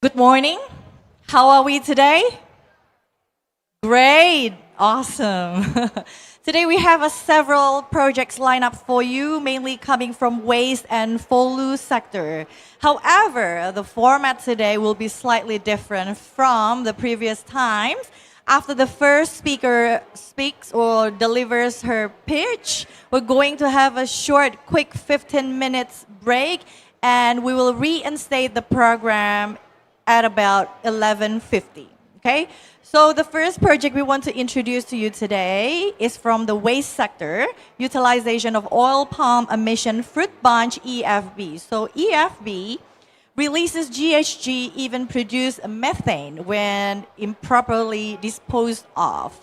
Good morning. How are we today? Great. Awesome. Today we have several projects lined up for you, mainly coming from waste and FOLU sector. However, the format today will be slightly different from the previous times. After the first speaker speaks or delivers her pitch, we're going to have a short, quick 15 minutes break, and we will reinstate the program at about 11:50. Okay, so the first project we want to introduce to you today is from the waste sector, utilization of oil palm emission fruit bunch EFB. So EFB releases GHG, even produce methane when improperly disposed of.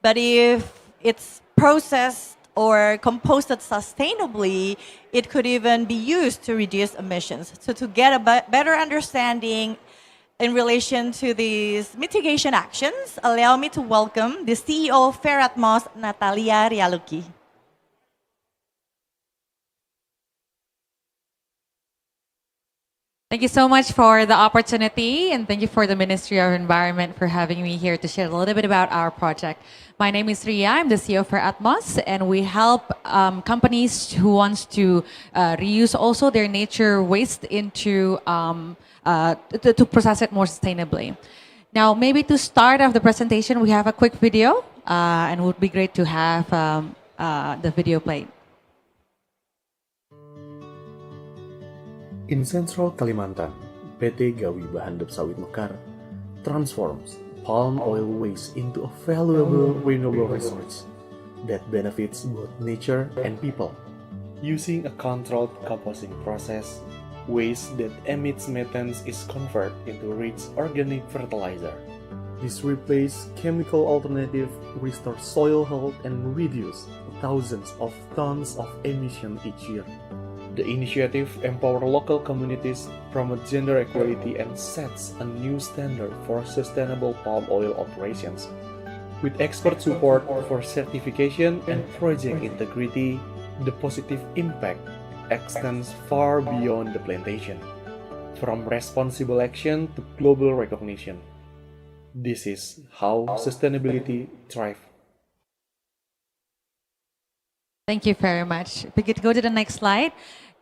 But if it's processed or composted sustainably, it could even be used to reduce emissions. So to get a better understanding in relation to these mitigation actions, allow me to welcome the CEO of Fairatmos, Natalia Rialuki. Thank you so much for the opportunity, and thank you for the Ministry of Environment for having me here to share a little bit about our project. My name is Ria, I'm the CEO for Fairatmos, and we help companies who wants to reuse also their nature waste into to process it more sustainably. Now, maybe to start off the presentation, we have a quick video, and it would be great to have the video played. In Central Kalimantan, PT Gawi Bahandep Sawit Mekar transforms palm oil waste into a valuable renewable resource that benefits both nature and people. Using a controlled composting process, waste that emits methane is converted into rich organic fertilizer. This replaces chemical alternative, restores soil health, and reduces thousands of tons of emission each year. The initiative empowers local communities, promotes gender equality, and sets a new standard for sustainable palm oil operations. With expert support for certification and project integrity, the positive impact extends far beyond the plantation, from responsible action to global recognition. This is how sustainability thrives. Thank you very much. If we could go to the next slide.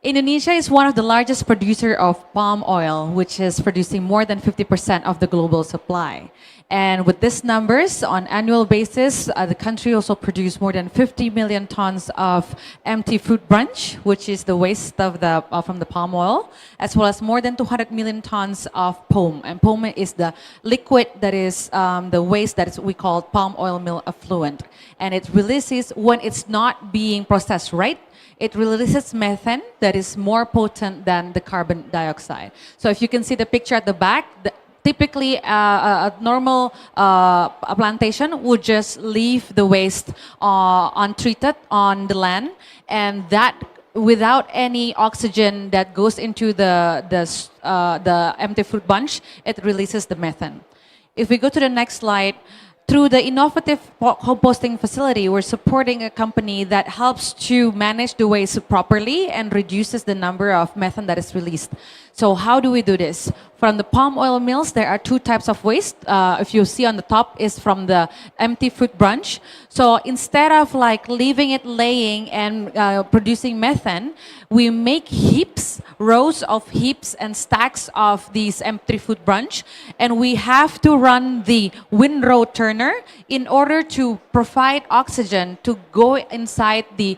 Indonesia is one of the largest producer of palm oil, which is producing more than 50% of the global supply. And with these numbers, on annual basis, the country also produced more than 50 million tons of empty fruit bunch, which is the waste of the from the palm oil, as well as more than 200 million tons of POM. And POM is the liquid that is the waste that is we call palm oil mill effluent. And it releases when it's not being processed right. It releases methane that is more potent than the carbon dioxide. So if you can see the picture at the back, typically a normal a plantation would just leave the waste untreated on the land, and that without any oxygen that goes into the empty fruit bunch, it releases the methane. If we go to the next slide, through the innovative composting facility, we're supporting a company that helps to manage the waste properly and reduces the number of methane that is released. So how do we do this? From the palm oil mills, there are two types of waste. If you see on the top is from the empty fruit bunch. So instead of like leaving it laying and producing methane, we make heaps, rows of heaps and stacks of these empty fruit bunch, and we have to run the windrow turner in order to provide oxygen to go inside the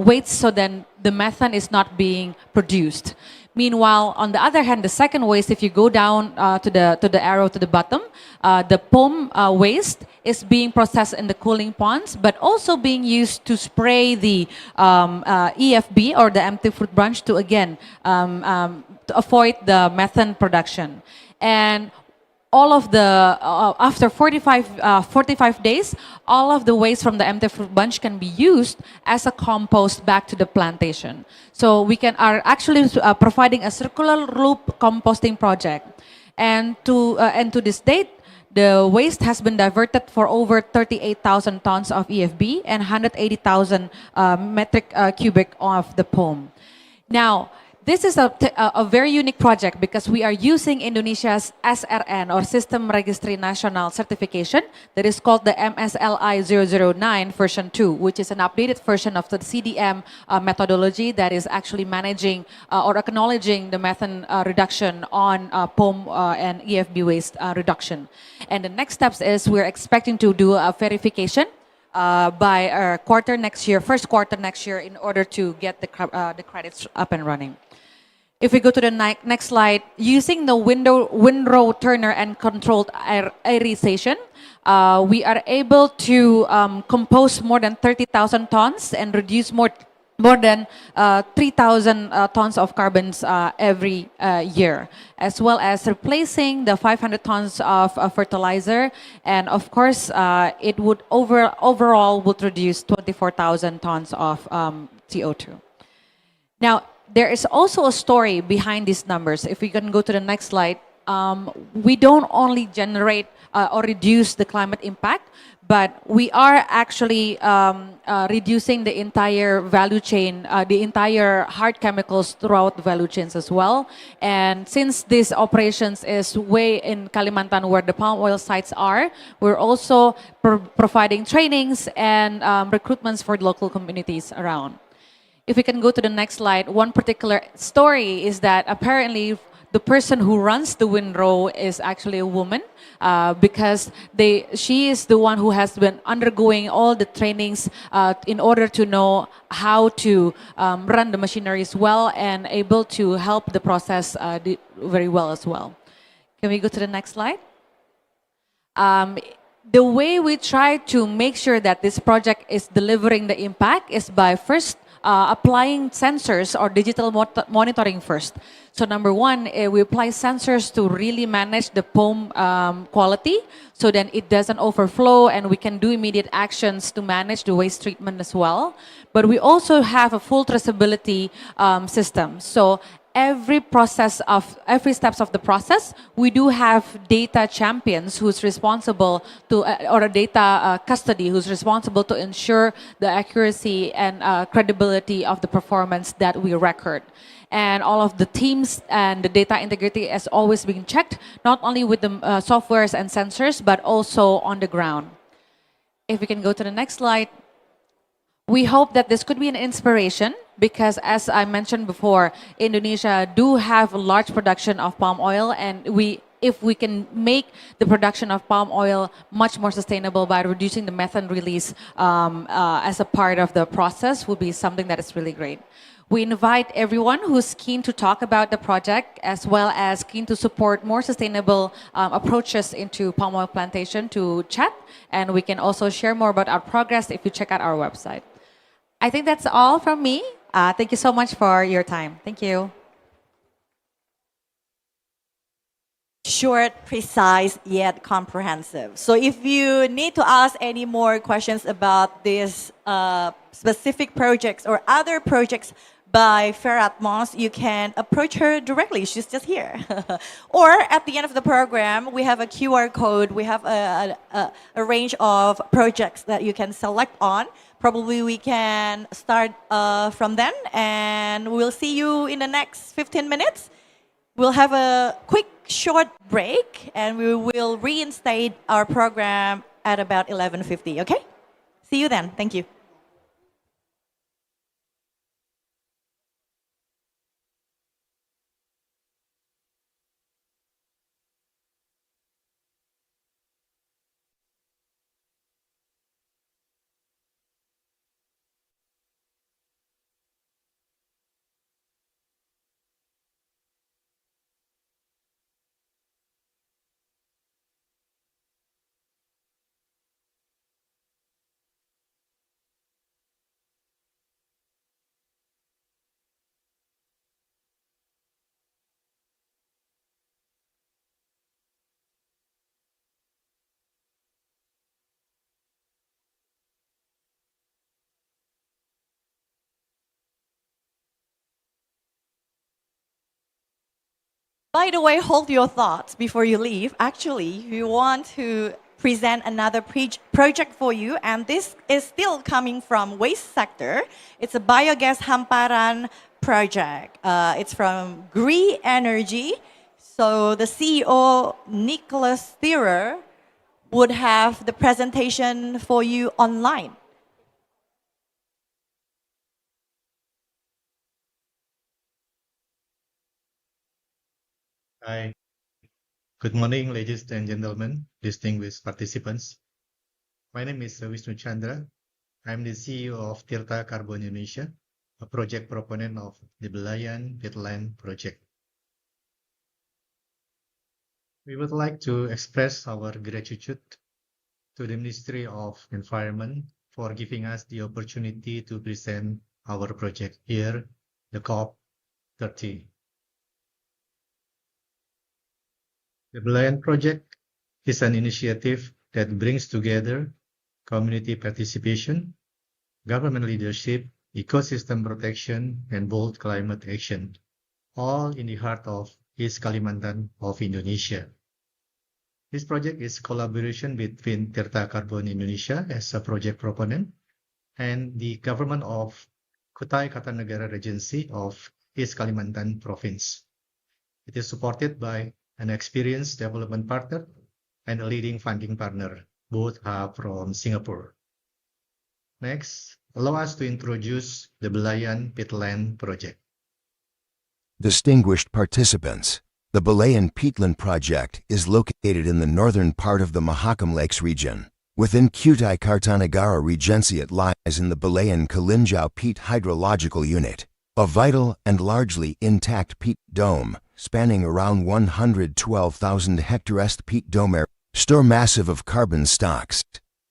waste, so then the methane is not being produced. Meanwhile, on the other hand, the second waste, if you go down to the arrow to the bottom, the POM waste is being processed in the cooling ponds, but also being used to spray the EFB or the empty fruit bunch to again to avoid the methane production. And all of the, after 45 days, all of the waste from the empty fruit bunch can be used as a compost back to the plantation. So we are actually providing a circular loop composting project. And to this date, the waste has been diverted for over 38,000 tons of EFB and 180,000 metric cubic of the POM. Now, This is a very unique project because we are using Indonesia's SRN or System Registry Nasional certification that is called the MSLI 009 version 2, which is an updated version of the CDM methodology that is actually managing or acknowledging the methane reduction on POM and EFB waste reduction. And the next steps is we're expecting to do a verification by our first quarter next year, in order to get the credits up and running. If we go to the next slide, using the windrow turner and controlled aeration, we are able to compost more than 30,000 tons and reduce more than 3,000 tons of carbons every year, as well as replacing the 500 tons of fertilizer. And of course, it would overall would reduce 24,000 tons of CO2. Now, there is also a story behind these numbers. If we can go to the next slide, we don't only generate or reduce the climate impact, but we are actually reducing the entire value chain, the entire hard chemicals throughout the value chains as well. And since these operations is way in Kalimantan where the palm oil sites are, we're also providing trainings and recruitments for local communities around. If we can go to the next slide, one particular story is that apparently the person who runs the windrow is actually a woman, because she is the one who has been undergoing all the trainings in order to know how to run the machineries well and able to help the process very well as well. Can we go to the next slide? The way we try to make sure that this project is delivering the impact is by first applying sensors or digital monitoring first. So number one, we apply sensors to really manage the POM quality, so then it doesn't overflow and we can do immediate actions to manage the waste treatment as well. But we also have a full traceability system. So every steps of the process, we do have data champions who's responsible to, or a data custody who's responsible to ensure the accuracy and credibility of the performance that we record. And all of the teams and the data integrity is always being checked, not only with the softwares and sensors, but also on the ground. If we can go to the next slide. We hope that this could be an inspiration because, as I mentioned before, Indonesia do have a large production of palm oil, and if we can make the production of palm oil much more sustainable by reducing the methane release as a part of the process, would be something that is really great. We invite everyone who's keen to talk about the project, as well as keen to support more sustainable approaches into palm oil plantation, to chat, and we can also share more about our progress if you check out our website. I think that's all from me. Thank you so much for your time. Thank you. Short, precise, yet comprehensive. So if you need to ask any more questions about this specific projects or other projects by Fairatmos, you can approach her directly. She's just here. Or at the end of the program, we have a QR code. We have a range of projects that you can select on. Probably we can start from then, and we'll see you in the next 15 minutes. We'll have a quick, short break, and we will reinstate our program at about 11:50, okay? See you then. Thank you. By the way, hold your thoughts before you leave. Actually, we want to present another project for you, and this is still coming from waste sector. It's a biogas hamparan project. It's from Green Energy. So the CEO, Nicholas Thierer, would have the presentation for you online. Hi, good morning, ladies and gentlemen, distinguished participants. My name is Wisnu Chandra. I'm the CEO of Tirta Carbon Indonesia, a project proponent of the Belayan Peatland project. We would like to express our gratitude to the Ministry of Environment for giving us the opportunity to present our project here, the COP30. The Belayan project is an initiative that brings together community participation, government leadership, ecosystem protection, and bold climate action, all in the heart of East Kalimantan of Indonesia. This project is a collaboration between Tirta Carbon Indonesia as a project proponent and the government of Kutai Kartanegara Regency of East Kalimantan Province. It is supported by an experienced development partner and a leading funding partner. Both are from Singapore. Next, allow us to introduce the Belayan Peatland project. Distinguished participants, the Belayan Peatland project is located in the northern part of the Mahakam Lakes region. Within Kutai Kartanegara Regency, it lies in the Belayan Kalinjau Peat Hydrological Unit, a vital and largely intact peat dome spanning around 112,000 hectares. Peat dome area store massive of carbon stocks.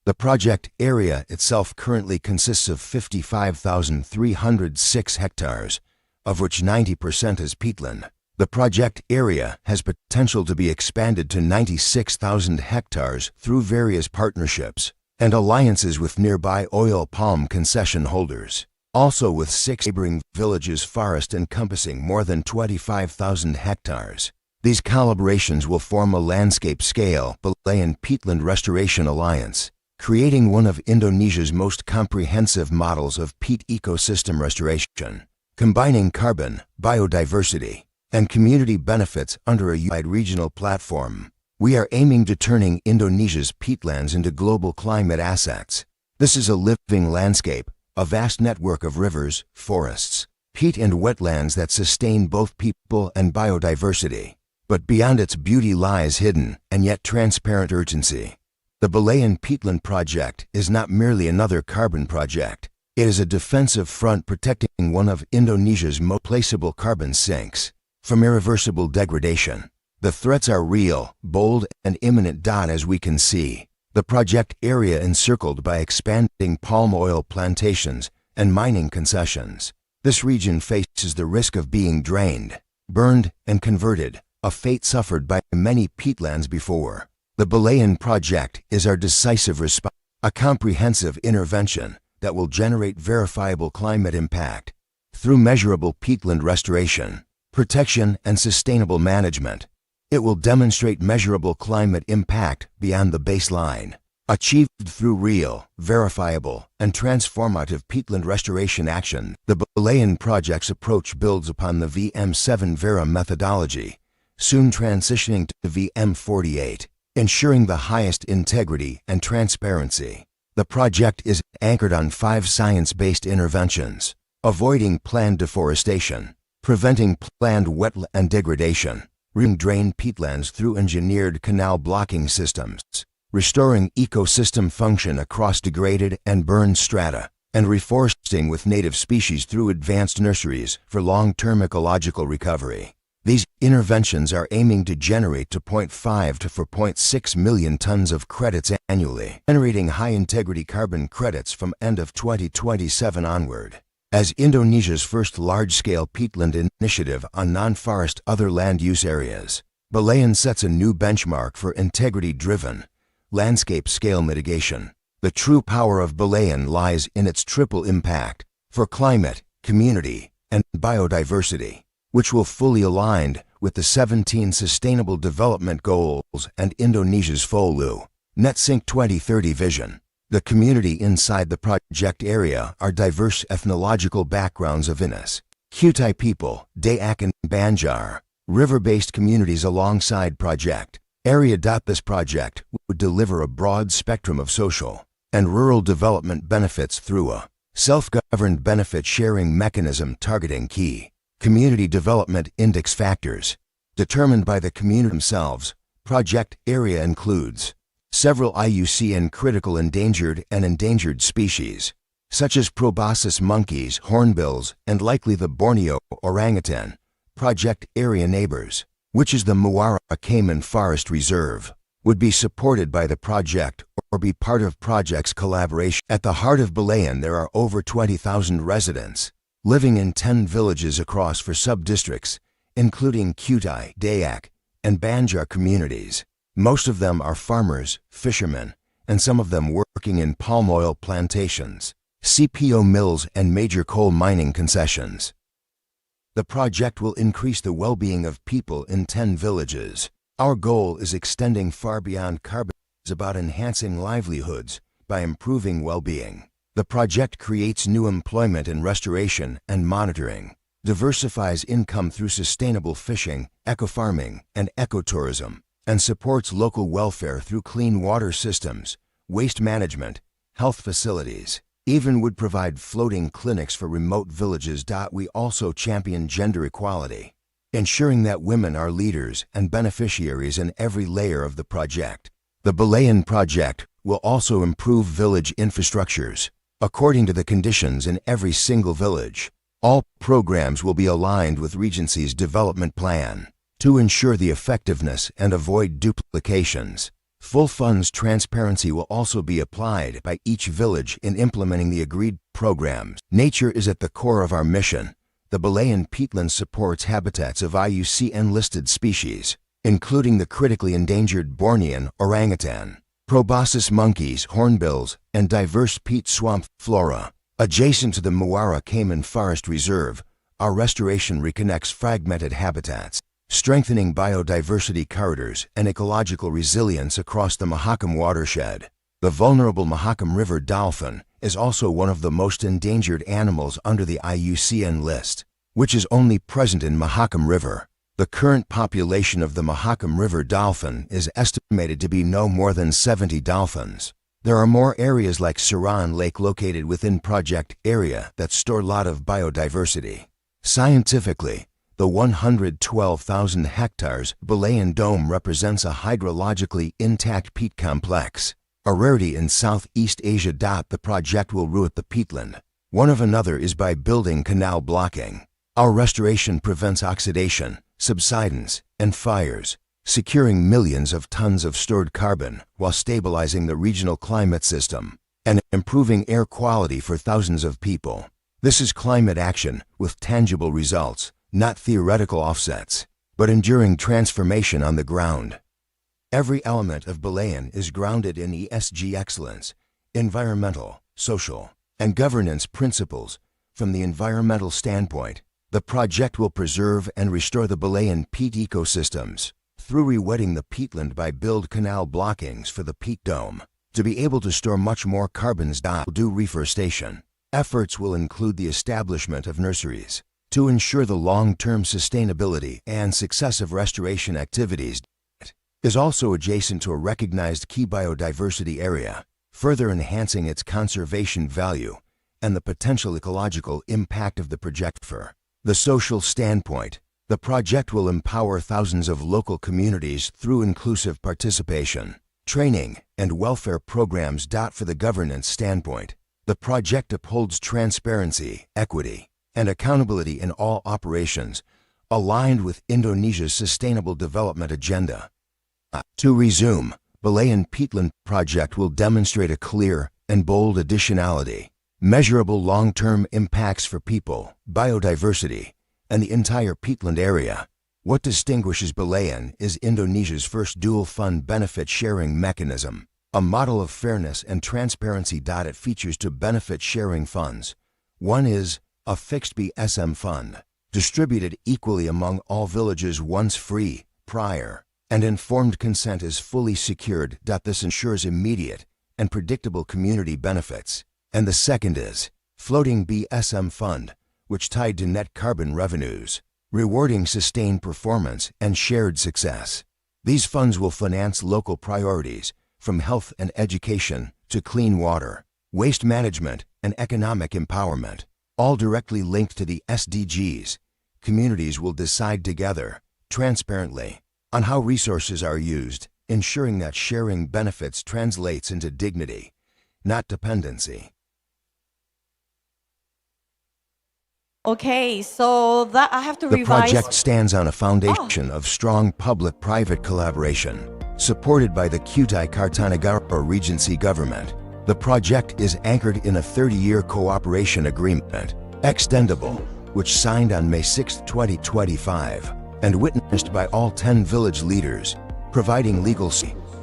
The project area itself currently consists of 55,306 hectares, of which 90% is peatland. The project area has potential to be expanded to 96,000 hectares through various partnerships and alliances with nearby oil palm concession holders. Also with 6 neighboring villages forest encompassing more than 25,000 hectares. These collaborations will form a landscape-scale Belayan Peatland Restoration Alliance, creating one of Indonesia's most comprehensive models of peat ecosystem restoration, combining carbon, biodiversity, and community benefits under a unified regional platform. We are aiming to turning Indonesia's peatlands into global climate assets. This is a living landscape, a vast network of rivers, forests, peat and wetlands that sustain both people and biodiversity. But beyond its beauty lies hidden and yet transparent urgency. The Belayan Peatland project is not merely another carbon project. It is a defensive front protecting one of Indonesia's most placeable carbon sinks from irreversible degradation. The threats are real, bold, and imminent. As we can see, the project area encircled by expanding palm oil plantations and mining concessions. This region faces the risk of being drained, burned, and converted, a fate suffered by many peatlands before. The Belayan project is our decisive response, a comprehensive intervention that will generate verifiable climate impact through measurable peatland restoration, protection, and sustainable management. It will demonstrate measurable climate impact beyond the baseline, achieved through real, verifiable, and transformative peatland restoration action. The Belayan project's approach builds upon the VM7 Vera methodology, soon transitioning to VM48, ensuring the highest integrity and transparency. The project is anchored on 5 science-based interventions: avoiding planned deforestation, preventing planned wetland degradation, drain peatlands through engineered canal blocking systems, restoring ecosystem function across degraded and burned strata, and reforesting with native species through advanced nurseries for long-term ecological recovery. These interventions are aiming to generate 2.5 to 4.6 million tons of credits annually, generating high-integrity carbon credits from end of 2027 onward. As Indonesia's first large-scale peatland initiative on non-forest other land use areas, Belayan sets a new benchmark for integrity-driven, landscape-scale mitigation. The true power of Belayan lies in its triple impact for climate, community, and biodiversity, which will fully aligned with the 17 Sustainable Development Goals and Indonesia's FOLU, Net Sink 2030 vision. The community inside the project area are diverse ethnological backgrounds of Inas, Kutai people, Dayak and Banjar, river-based communities alongside project area. This project would deliver a broad spectrum of social and rural development benefits through a self-governed benefit sharing mechanism targeting key community development index factors determined by the community themselves. Project area includes several IUCN critical endangered and endangered species, such as proboscis monkeys, hornbills, and likely the Borneo orangutan. Project area neighbors, which is the Muara Cayman Forest Reserve, would be supported by the project or be part of project's collaboration. At the heart of Balayan, there are over 20,000 residents living in 10 villages across 4 sub-districts, including Kutai, Dayak, and Banjar communities. Most of them are farmers, fishermen, and some of them working in palm oil plantations, CPO mills, and major coal mining concessions. The project will increase the well-being of people in 10 villages. Our goal is extending far beyond carbon. It's about enhancing livelihoods by improving well-being. The project creates new employment in restoration and monitoring, diversifies income through sustainable fishing, eco-farming, and ecotourism, and supports local welfare through clean water systems, waste management, health facilities. Even would provide floating clinics for remote villages. We also champion gender equality, ensuring that women are leaders and beneficiaries in every layer of the project. The Balayan project will also improve village infrastructures, according to the conditions in every single village. All programs will be aligned with Regency's development plan to ensure the effectiveness and avoid duplications. Full funds transparency will also be applied by each village in implementing the agreed programs. Nature is at the core of our mission. The Balayan peatland supports habitats of IUCN-listed species, including the critically endangered Bornean orangutan, proboscis monkeys, hornbills, and diverse peat swamp flora. Adjacent to the Muara Cayman Forest Reserve, our restoration reconnects fragmented habitats, strengthening biodiversity corridors and ecological resilience across the Mahakam watershed. The vulnerable Mahakam River dolphin is also one of the most endangered animals under the IUCN list, which is only present in Mahakam River. The current population of the Mahakam River dolphin is estimated to be no more than 70 dolphins. There are more areas like Saran Lake located within project area that store a lot of biodiversity. Scientifically, the 112,000 hectares Balayan Dome represents a hydrologically intact peat complex, a rarity in Southeast Asia. The project will root the peatland. One of another is by building canal blocking. Our restoration prevents oxidation, subsidence, and fires, securing millions of tons of stored carbon while stabilizing the regional climate system and improving air quality for thousands of people. This is climate action with tangible results, not theoretical offsets, but enduring transformation on the ground. Every element of Balayan is grounded in ESG excellence, environmental, social, and governance principles. From the environmental standpoint, the project will preserve and restore the Balayan peat ecosystems through rewetting the peatland by build canal blockings for the peat dome to be able to store much more carbons. Do reforestation. Efforts will include the establishment of nurseries to ensure the long-term sustainability and success of restoration activities. It is also adjacent to a recognized key biodiversity area, further enhancing its conservation value and the potential ecological impact of the project. For the social standpoint, the project will empower thousands of local communities through inclusive participation, training, and welfare programs. For the governance standpoint, the project upholds transparency, equity, and accountability in all operations, aligned with Indonesia's Sustainable Development Agenda. To resume, Balayan Peatland project will demonstrate a clear and bold additionality, measurable long-term impacts for people, biodiversity, and the entire peatland area. What distinguishes Balayan is Indonesia's first dual-fund benefit-sharing mechanism, a model of fairness and transparency. It features two benefit-sharing funds. One is a fixed BSM fund, distributed equally among all villages once free, prior, and informed consent is fully secured. This ensures immediate and predictable community benefits. And the second is floating BSM fund, which tied to net carbon revenues, rewarding sustained performance and shared success. These funds will finance local priorities, from health and education to clean water, waste management, and economic empowerment, all directly linked to the SDGs. Communities will decide together, transparently, on how resources are used, ensuring that sharing benefits translates into dignity, not dependency. Okay, so that I have to The revise. project stands on a foundation of strong public-private collaboration, supported by the Kutai Kartanegara Regency government. The project is anchored in a 30-year cooperation agreement, extendable, which signed on May 6, 2025, and witnessed by all 10 village leaders, providing legal,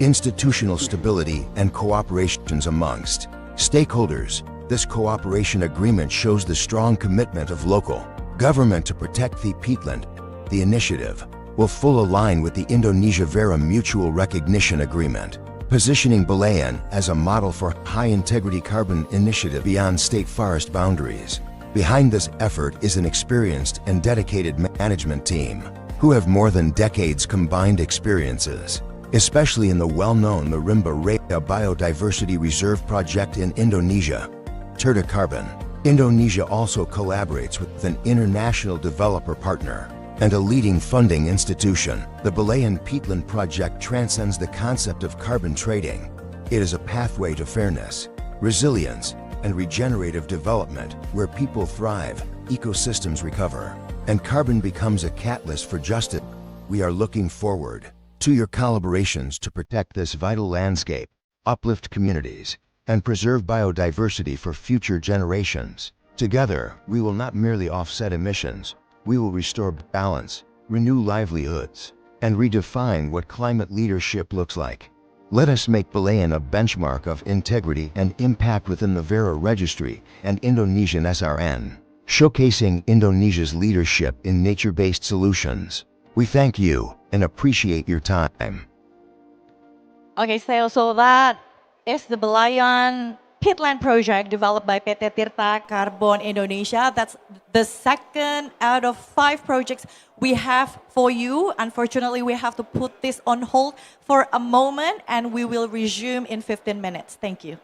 institutional stability and cooperations amongst stakeholders. This cooperation agreement shows the strong commitment of local government to protect the peatland. The initiative will fully align with the Indonesia-Vera Mutual Recognition Agreement, positioning Balayan as a model for high-integrity carbon initiative beyond state forest boundaries. Behind this effort is an experienced and dedicated management team who have more than decades combined experiences, especially in the well-known Marimba Raya Biodiversity Reserve project in Indonesia. Terta Carbon Indonesia also collaborates with an international developer partner and a leading funding institution. The Balayan Peatland project transcends the concept of carbon trading. It is a pathway to fairness, resilience, and regenerative development where people thrive, ecosystems recover, and carbon becomes a catalyst for justice. We are looking forward to your collaborations to protect this vital landscape, uplift communities, and preserve biodiversity for future generations. Together, we will not merely offset emissions, we will restore balance, renew livelihoods, and redefine what climate leadership looks like. Let us make Balayan a benchmark of integrity and impact within the Vera Registry and Indonesian SRN, showcasing Indonesia's leadership in nature-based solutions. We thank you and appreciate your time. Okay, so that is the Balayan peatland project developed by PT Tirta Carbon Indonesia. That's the second out of 5 projects we have for you. Unfortunately, we have to put this on hold for a moment and we will resume in 15 minutes. Thank you.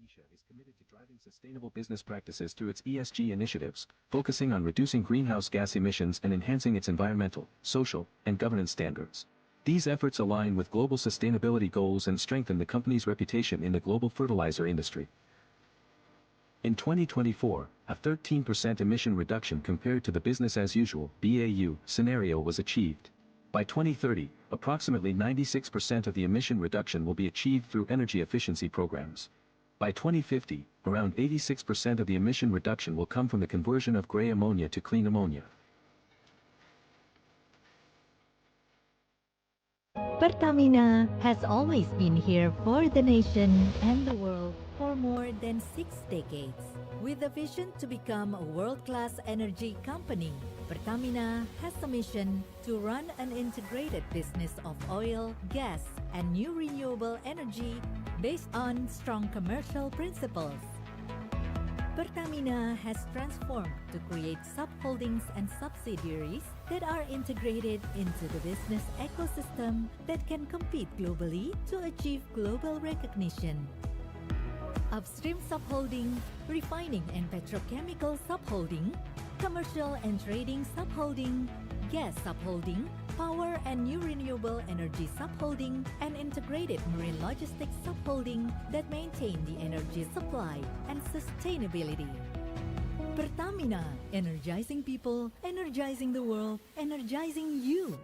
Indonesia is committed to driving sustainable business practices through its ESG initiatives, focusing on reducing greenhouse gas emissions and enhancing its environmental, social, and governance standards. These efforts align with global sustainability goals and strengthen the company's reputation in the global fertilizer industry. In 2024, a 13% emission reduction compared to the business-as-usual (BAU) scenario was achieved. By 2030, approximately 96% of the emission reduction will be achieved through energy efficiency programs. By 2050, around 86% of the emission reduction will come from the conversion of gray ammonia to clean ammonia. Pertamina has always been here for the nation and the world for more than 6 decades. With a vision to become a world-class energy company, Pertamina has a mission to run an integrated business of oil, gas, and new renewable energy based on strong commercial principles. Pertamina has transformed to create subholdings and subsidiaries that are integrated into the business ecosystem that can compete globally to achieve global recognition. Upstream subholding, refining and petrochemical subholding, commercial and trading subholding, gas subholding, power and new renewable energy subholding, and integrated marine logistics subholding that maintain the energy supply and sustainability. Pertamina, energizing people, energizing the world, energizing you.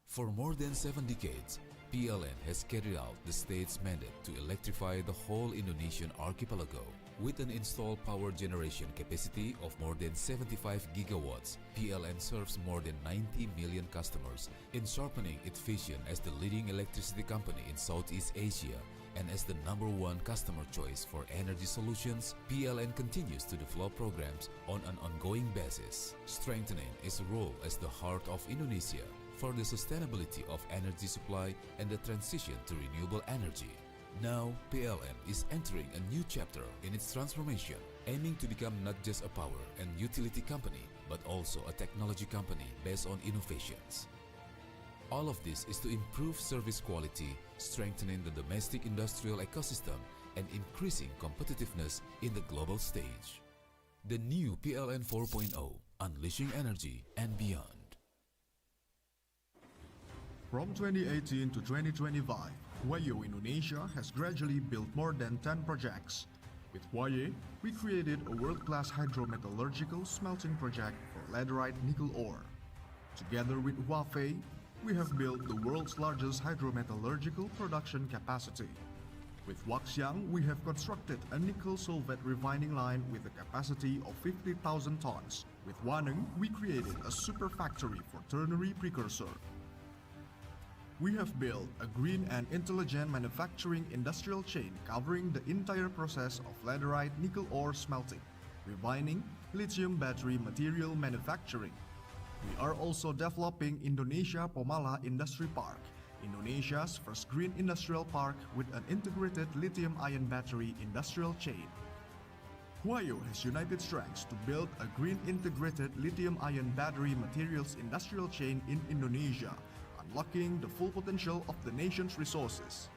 For more than 7 decades, PLN has carried out the state's mandate to electrify the whole Indonesian archipelago. With an installed power generation capacity of more than 75 gigawatts, PLN serves more than 90 million customers in sharpening its vision as the leading electricity company in Southeast Asia. And as the #1 customer choice for energy solutions, PLN continues to develop programs on an ongoing basis, strengthening its role as the heart of Indonesia for the sustainability of energy supply and the transition to renewable energy. Now, PLN is entering a new chapter in its transformation, aiming to become not just a power and utility company, but also a technology company based on innovations. All of this is to improve service quality, strengthening the domestic industrial ecosystem, and increasing competitiveness in the global stage. The new PLN 4.0, unleashing energy and beyond. From 2018 to 2025, Wayo Indonesia has gradually built more than 10 projects. With Wayo, we created a world-class hydrometallurgical smelting project for laterite nickel ore. Together with Huawei, we have built the world's largest hydrometallurgical production capacity. With Waxiang, we have constructed a nickel sulfate refining line with a capacity of 50,000 tons. With Waneng, we created a super factory for ternary precursor. We have built a green and intelligent manufacturing industrial chain covering the entire process of laterite nickel ore smelting, refining, lithium battery material manufacturing. We are also developing Indonesia Pomala Industry Park, Indonesia's first green industrial park with an integrated lithium-ion battery industrial chain. Wayo has united strengths to build a green integrated lithium-ion battery materials industrial chain in Indonesia, unlocking the full potential of the nation's resources.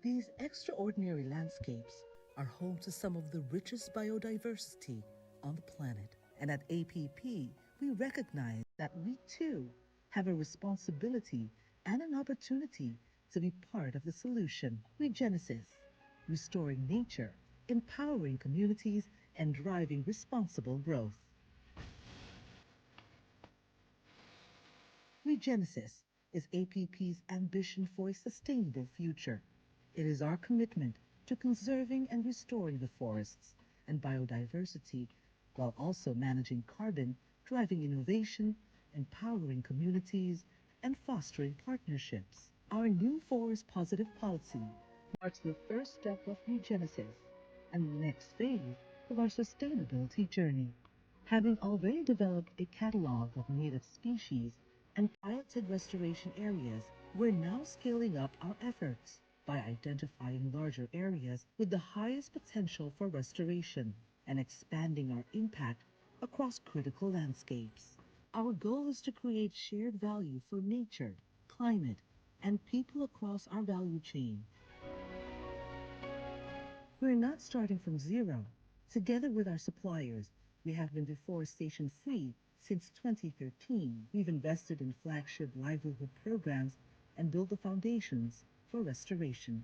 These extraordinary landscapes are home to some of the richest biodiversity on the planet. And at APP, we recognize that we too have a responsibility and an opportunity to be part of the solution. Regenesis, restoring nature, empowering communities, and driving responsible growth. Regenesis is APP's ambition for a sustainable future. It is our commitment to conserving and restoring the forests and biodiversity while also managing carbon, driving innovation, empowering communities, and fostering partnerships. Our new forest positive policy marks the first step of Regenesis and the next phase of our sustainability journey. Having already developed a catalog of native species and piloted restoration areas, we're now scaling up our efforts by identifying larger areas with the highest potential for restoration and expanding our impact across critical landscapes. Our goal is to create shared value for nature, climate, and people across our value chain. We're not starting from zero. Together with our suppliers, we have been deforestation-free since 2013. We've invested in flagship livelihood programs and built the foundations for restoration.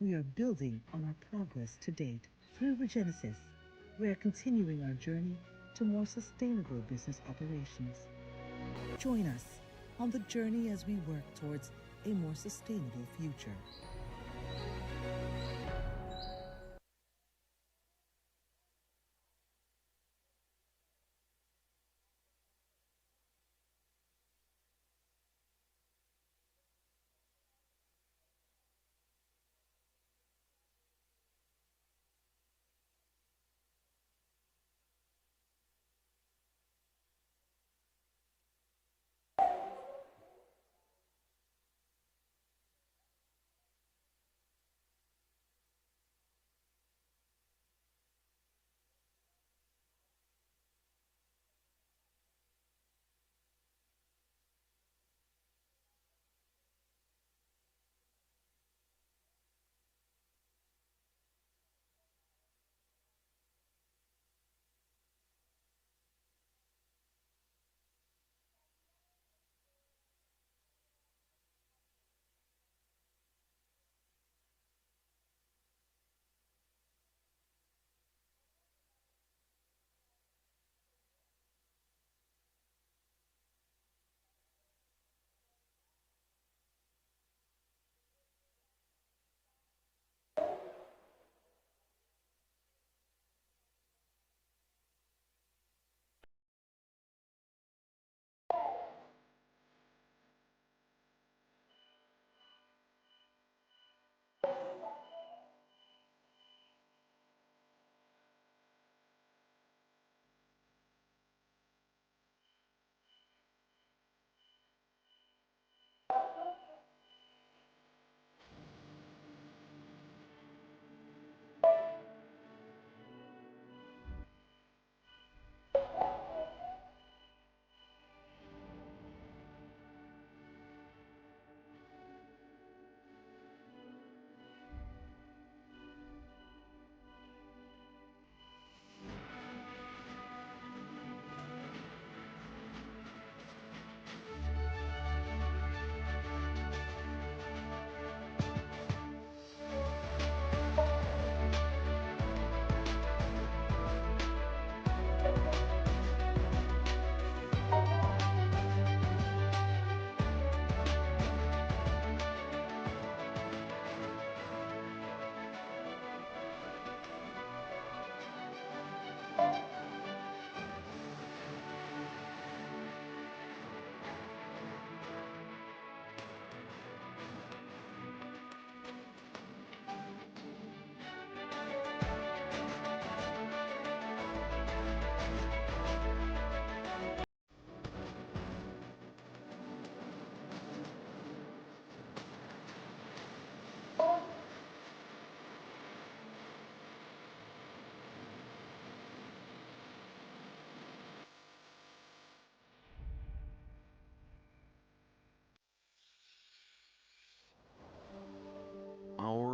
We are building on our progress to date. Through Regenesis, we are continuing our journey to more sustainable business operations. Join us on the journey as we work towards a more sustainable future.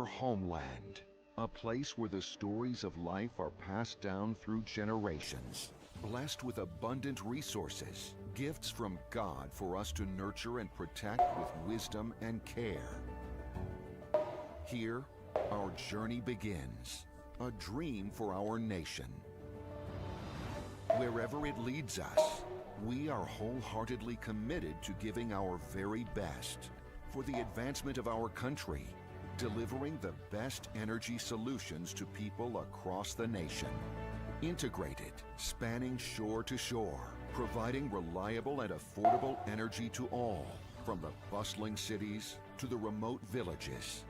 our homeland, a place where the stories of life are passed down through generations, blessed with abundant resources, gifts from God for us to nurture and protect with wisdom and care. Here, our journey begins, a dream for our nation. Wherever it leads us, we are wholeheartedly committed to giving our very best for the advancement of our country, delivering the best energy solutions to people across the nation. Integrated, spanning shore to shore, providing reliable and affordable energy to all, from the bustling cities to the remote villages.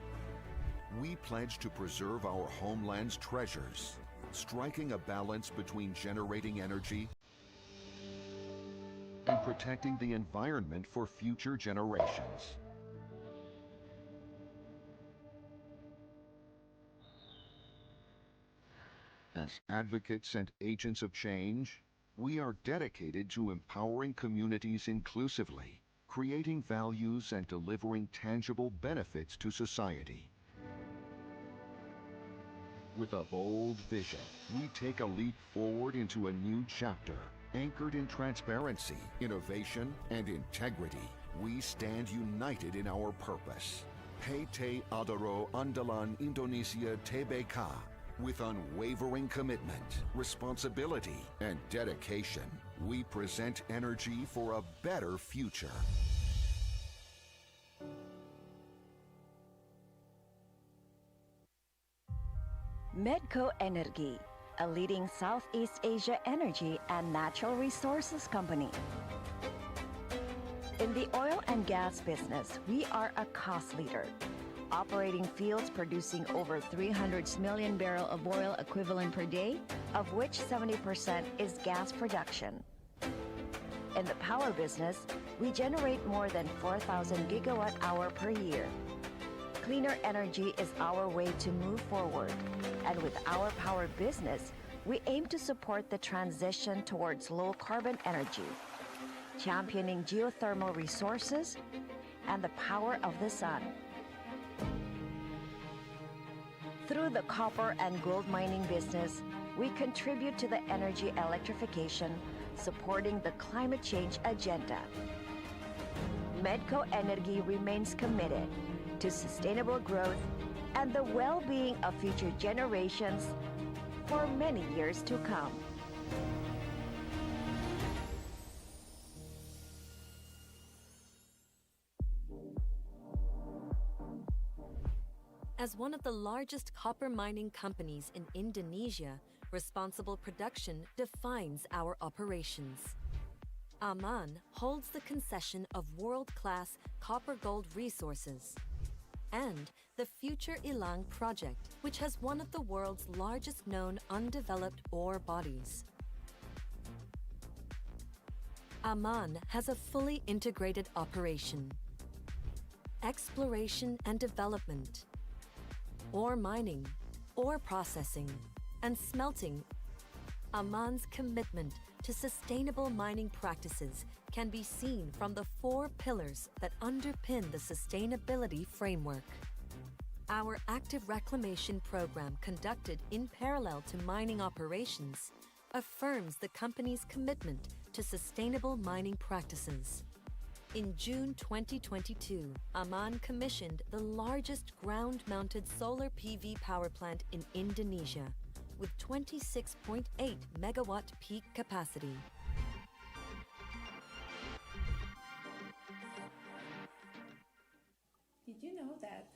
We pledge to preserve our homeland's treasures, striking a balance between generating energy and protecting the environment for future generations. As advocates and agents of change, we are dedicated to empowering communities inclusively, creating values and delivering tangible benefits to society. With a bold vision, we take a leap forward into a new chapter, anchored in transparency, innovation, and integrity. We stand united in our purpose. PT Adaro Andalan Indonesia Tbk. With unwavering commitment, responsibility, and dedication, we present energy for a better future. Medco Energy, a leading Southeast Asia energy and natural resources company. In the oil and gas business, we are a cost leader, operating fields producing over 300 million barrels of oil equivalent per day, of which 70% is gas production. In the power business, we generate more than 4,000 gigawatt hour per year. Cleaner energy is our way to move forward, and with our power business, we aim to support the transition towards low-carbon energy, championing geothermal resources and the power of the sun. Through the copper and gold mining business, we contribute to the energy electrification, supporting the climate change agenda. Medco Energy remains committed to sustainable growth and the well-being of future generations for many years to come. As one of the largest copper mining companies in Indonesia, responsible production defines our operations. Aman holds the concession of world-class copper-gold resources and the Future Ilang project, which has one of the world's largest known undeveloped ore bodies. Aman has a fully integrated operation, exploration and development, ore mining, ore processing, and smelting. Aman's commitment to sustainable mining practices can be seen from the 4 pillars that underpin the sustainability framework. Our active reclamation program, conducted in parallel to mining operations, affirms the company's commitment to sustainable mining practices. In June 2022, Aman commissioned the largest ground-mounted solar PV power plant in Indonesia, with 26.8 megawatt peak capacity. Did you know that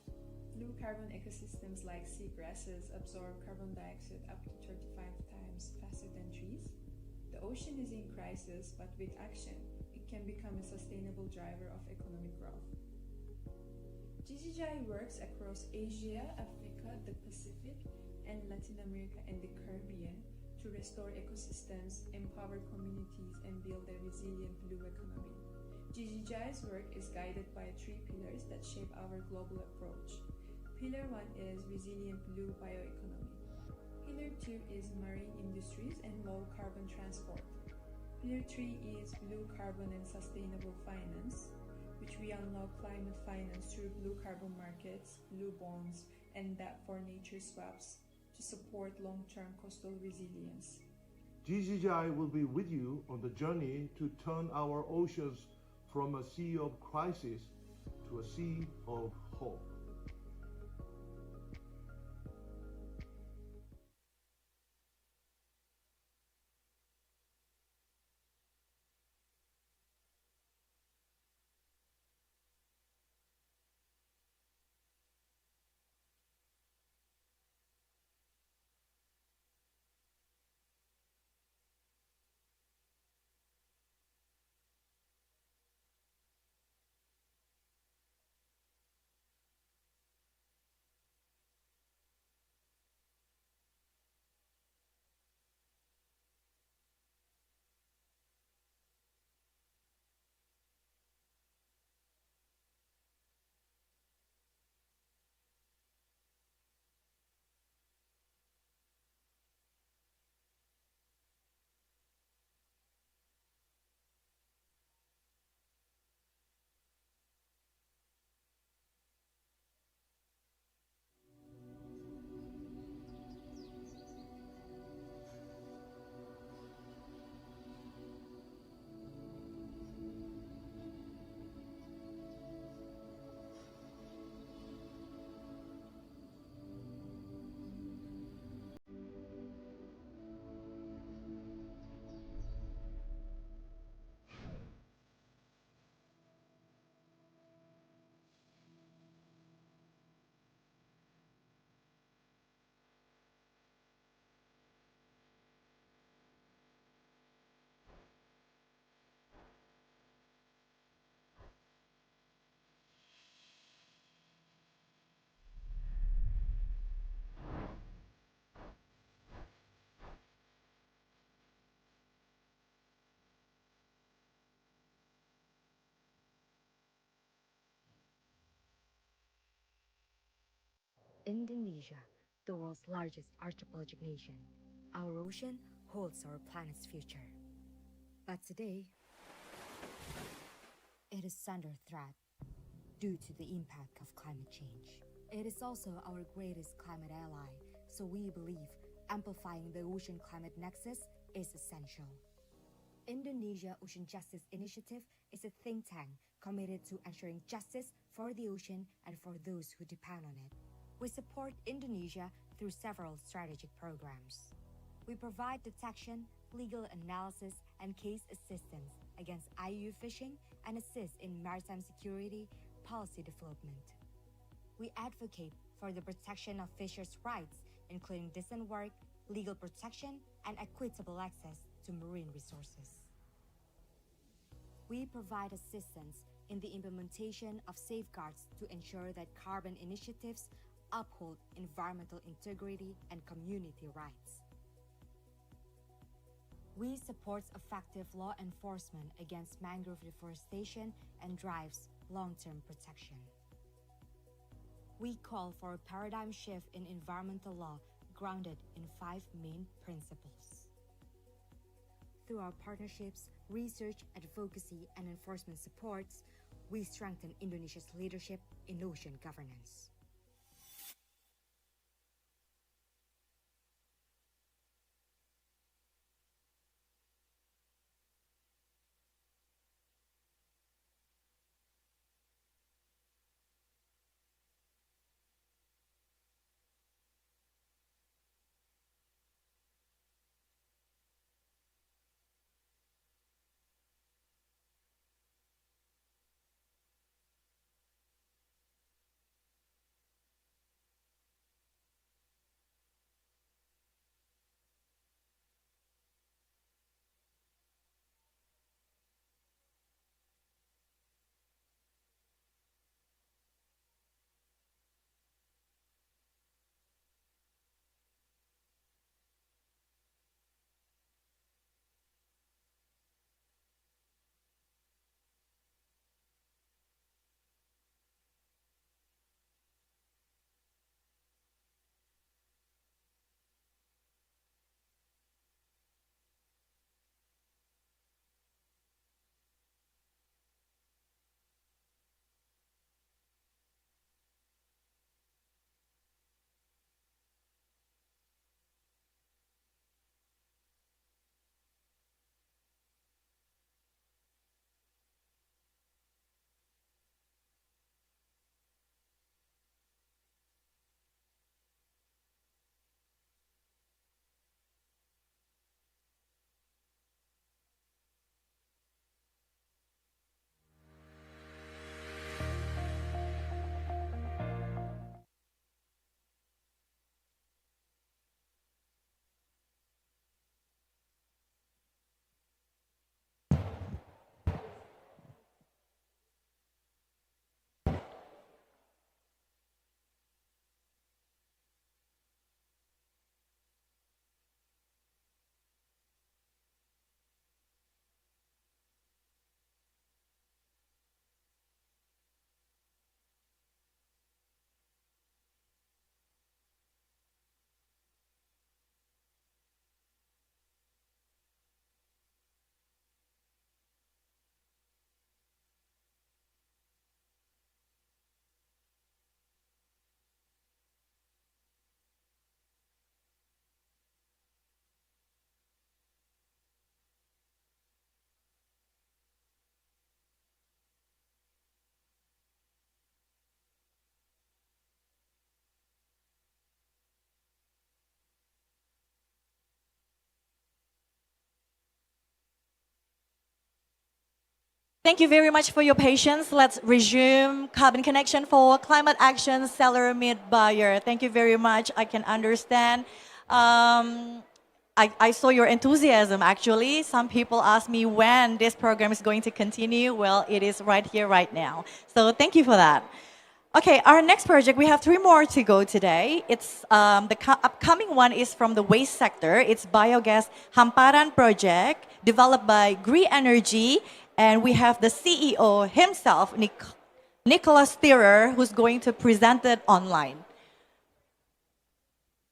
blue carbon ecosystems like seagrasses absorb carbon dioxide up to 35 times faster than trees? The ocean is in crisis, but with action, it can become a sustainable driver of economic growth. GGI works across Asia, Africa, the Pacific, and Latin America and the Caribbean to restore ecosystems, empower communities, and build a resilient blue economy. GGI's work is guided by 3 pillars that shape our global approach. Pillar 1 is resilient blue bioeconomy. Pillar 2 is marine industries and low carbon transport. Pillar 3 is blue carbon and sustainable finance, which we unlock climate finance through blue carbon markets, blue bonds, and that for nature swaps to support long-term coastal resilience. GCGI will be with you on the journey to turn our oceans from a sea of crisis to a sea of hope. Indonesia, the world's largest archipelagic nation. Our ocean holds our planet's future. But today, it is under threat due to the impact of climate change. It is also our greatest climate ally, so we believe amplifying the ocean climate nexus is essential. Indonesia Ocean Justice Initiative is a think tank committed to ensuring justice for the ocean and for those who depend on it. We support Indonesia through several strategic programs. We provide detection, legal analysis, and case assistance against IUU fishing and assist in maritime security policy development. We advocate for the protection of fishers' rights, including decent work, legal protection, and equitable access to marine resources. We provide assistance in the implementation of safeguards to ensure that carbon initiatives uphold environmental integrity and community rights. We support effective law enforcement against mangrove deforestation and drives long-term protection. We call for a paradigm shift in environmental law grounded in 5 main principles. Through our partnerships, research, advocacy, and enforcement supports, we strengthen Indonesia's leadership in ocean governance. Thank you very much for your patience. Let's resume Carbon Connection for Climate Action Seller Meet Buyer. Thank you very much. I can understand. I saw your enthusiasm actually. Some people ask me when this program is going to continue. Well, it is right here, right now. So thank you for that. Okay, our next project, we have 3 more to go today. It's the upcoming one is from the waste sector. It's biogas Hamparan project developed by Green Energy. And we have the CEO himself, Nicholas Thierer, who's going to present it online.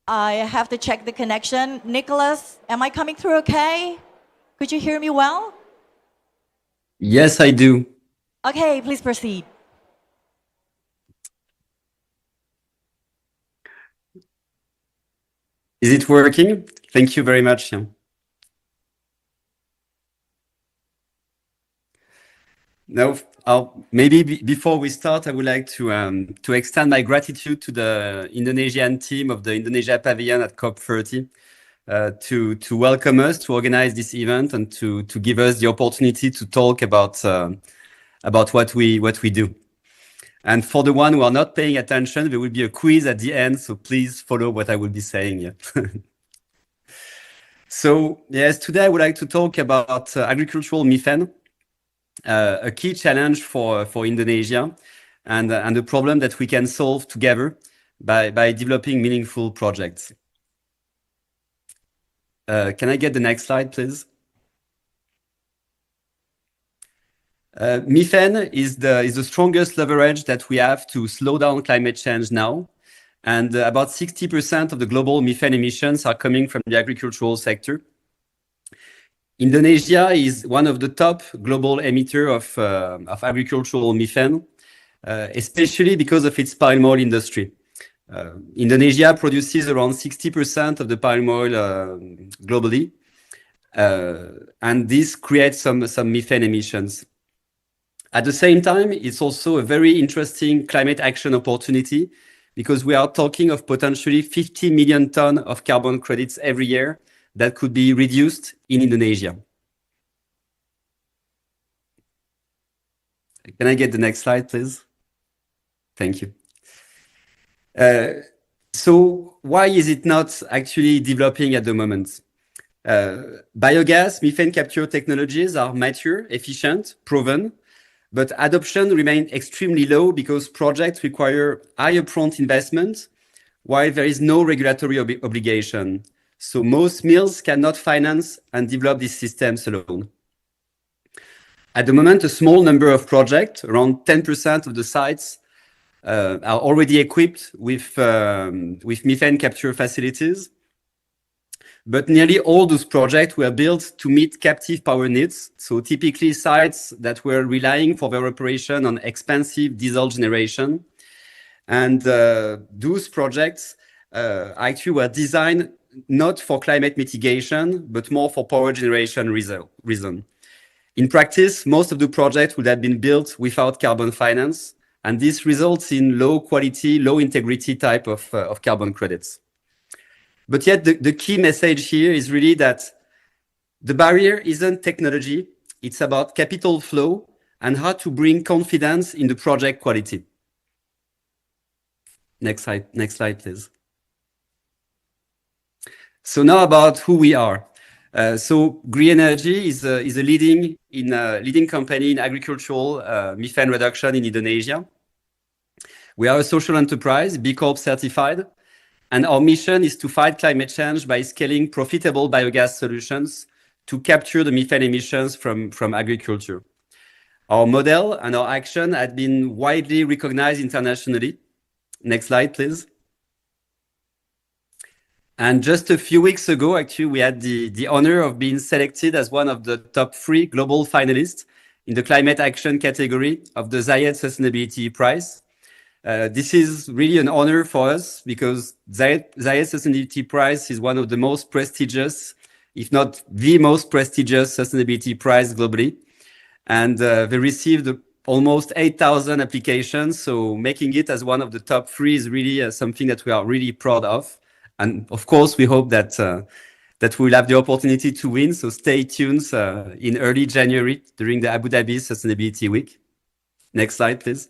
I have to check the connection. Nicholas, am I coming through okay? Could you hear me well? Yes, I do. Okay, please proceed. Is it working? Thank you very much. Now, maybe before we start, I would like to extend my gratitude to the Indonesian team of the Indonesia Pavilion at COP30 to welcome us, to organize this event, and to give us the opportunity to talk about what we do. And for the one who are not paying attention, there will be a quiz at the end, so please follow what I will be saying. So yes, today I would like to talk about agricultural methane. A key challenge for Indonesia and a problem that we can solve together by developing meaningful projects. Can I get the next slide, please? Methane is the strongest leverage that we have to slow down climate change now. And about 60% of the global methane emissions are coming from the agricultural sector. Indonesia is one of the top global emitters of agricultural methane, especially because of its palm oil industry. Indonesia produces around 60% of the palm oil globally, and this creates some methane emissions. At the same time, it's also a very interesting climate action opportunity because we are talking of potentially 50 million tons of carbon credits every year that could be reduced in Indonesia. Can I get the next slide, please? Thank you. So why is it not actually developing at the moment? Biogas, methane capture technologies are mature, efficient, proven, but adoption remains extremely low because projects require high upfront investment, while there is no regulatory obligation. So most mills cannot finance and develop these systems alone. At the moment, a small number of projects, around 10% of the sites, are already equipped with methane capture facilities. But nearly all those projects were built to meet captive power needs. So typically sites that were relying for their operation on expensive diesel generation. And those projects actually were designed not for climate mitigation, but more for power generation reason. In practice, most of the projects would have been built without carbon finance, and this results in low quality, low integrity type of carbon credits. But yet the key message here is really that the barrier isn't technology, it's about capital flow and how to bring confidence in the project quality. Next slide, please. So now about who we are. So Green Energy is a leading company in agricultural methane reduction in Indonesia. We are a social enterprise, B Corp certified, and our mission is to fight climate change by scaling profitable biogas solutions to capture the methane emissions from agriculture. Our model and our action have been widely recognized internationally. Next slide, please. And just a few weeks ago, actually, we had the honor of being selected as one of the top 3 global finalists in the climate action category of the Zayed Sustainability Prize. This is really an honor for us because Zayed Sustainability Prize is one of the most prestigious, if not the most prestigious sustainability prize globally. And they received almost 8,000 applications. So making it as one of the top 3 is really something that we are really proud of. And of course, we hope that that we'll have the opportunity to win. So stay tuned in early January during the Abu Dhabi Sustainability Week. Next slide, please.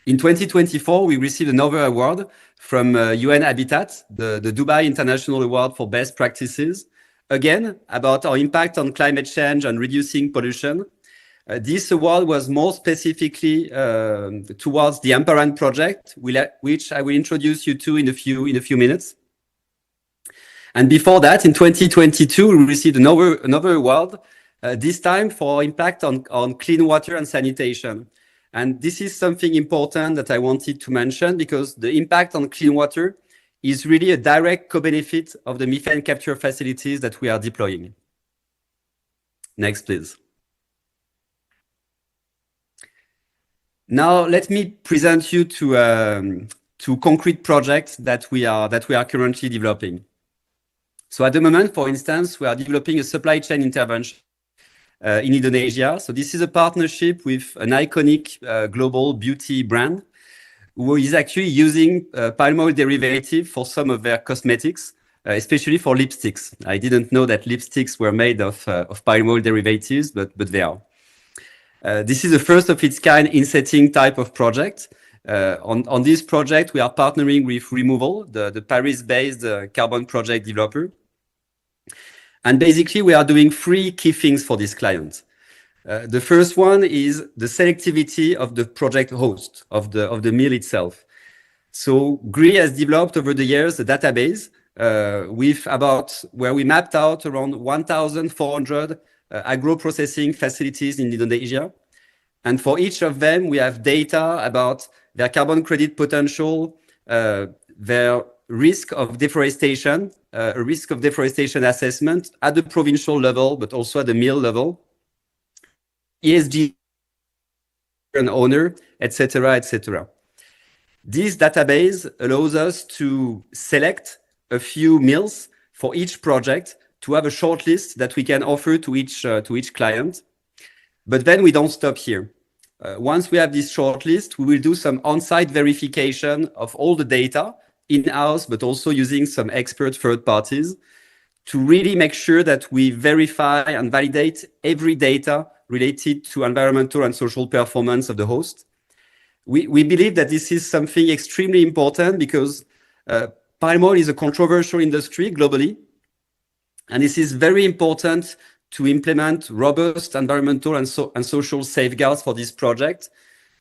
In 2024, we received another award from UN Habitat, the Dubai International Award for Best Practices, again, about our impact on climate change and reducing pollution. This award was more specifically towards the Amparan project, which I will introduce you to in a few minutes. And before that, in 2022, we received another award, this time for impact on clean water and sanitation. And this is something important that I wanted to mention because the impact on clean water is really a direct co-benefit of the methane capture facilities that we are deploying. Next, please. Now, let me present you to concrete projects that we are currently developing. So at the moment, for instance, we are developing a supply chain intervention in Indonesia. So this is a partnership with an iconic global beauty brand who is actually using palm oil derivative for some of their cosmetics, especially for lipsticks. I didn't know that lipsticks were made of palm oil derivatives, but they are. This is the first of its kind in-setting type of project. On this project, we are partnering with Removal, the Paris-based carbon project developer. And basically, we are doing 3 key things for this client. The first one is the selectivity of the project host, of the mill itself. So GRI has developed over the years a database where we mapped out around 1,400 agro-processing facilities in Indonesia. And for each of them, we have data about their carbon credit potential, their risk of deforestation, a risk of deforestation assessment at the provincial level, but also at the mill level, ESG and owner, etc., etc. This database allows us to select a few mills for each project to have a short list that we can offer to each client. But then we don't stop here. Once we have this short list, we will do some on-site verification of all the data in-house, but also using some expert third parties to really make sure that we verify and validate every data related to environmental and social performance of the host. We believe that this is something extremely important because palm oil is a controversial industry globally. And this is very important to implement robust environmental and social safeguards for this project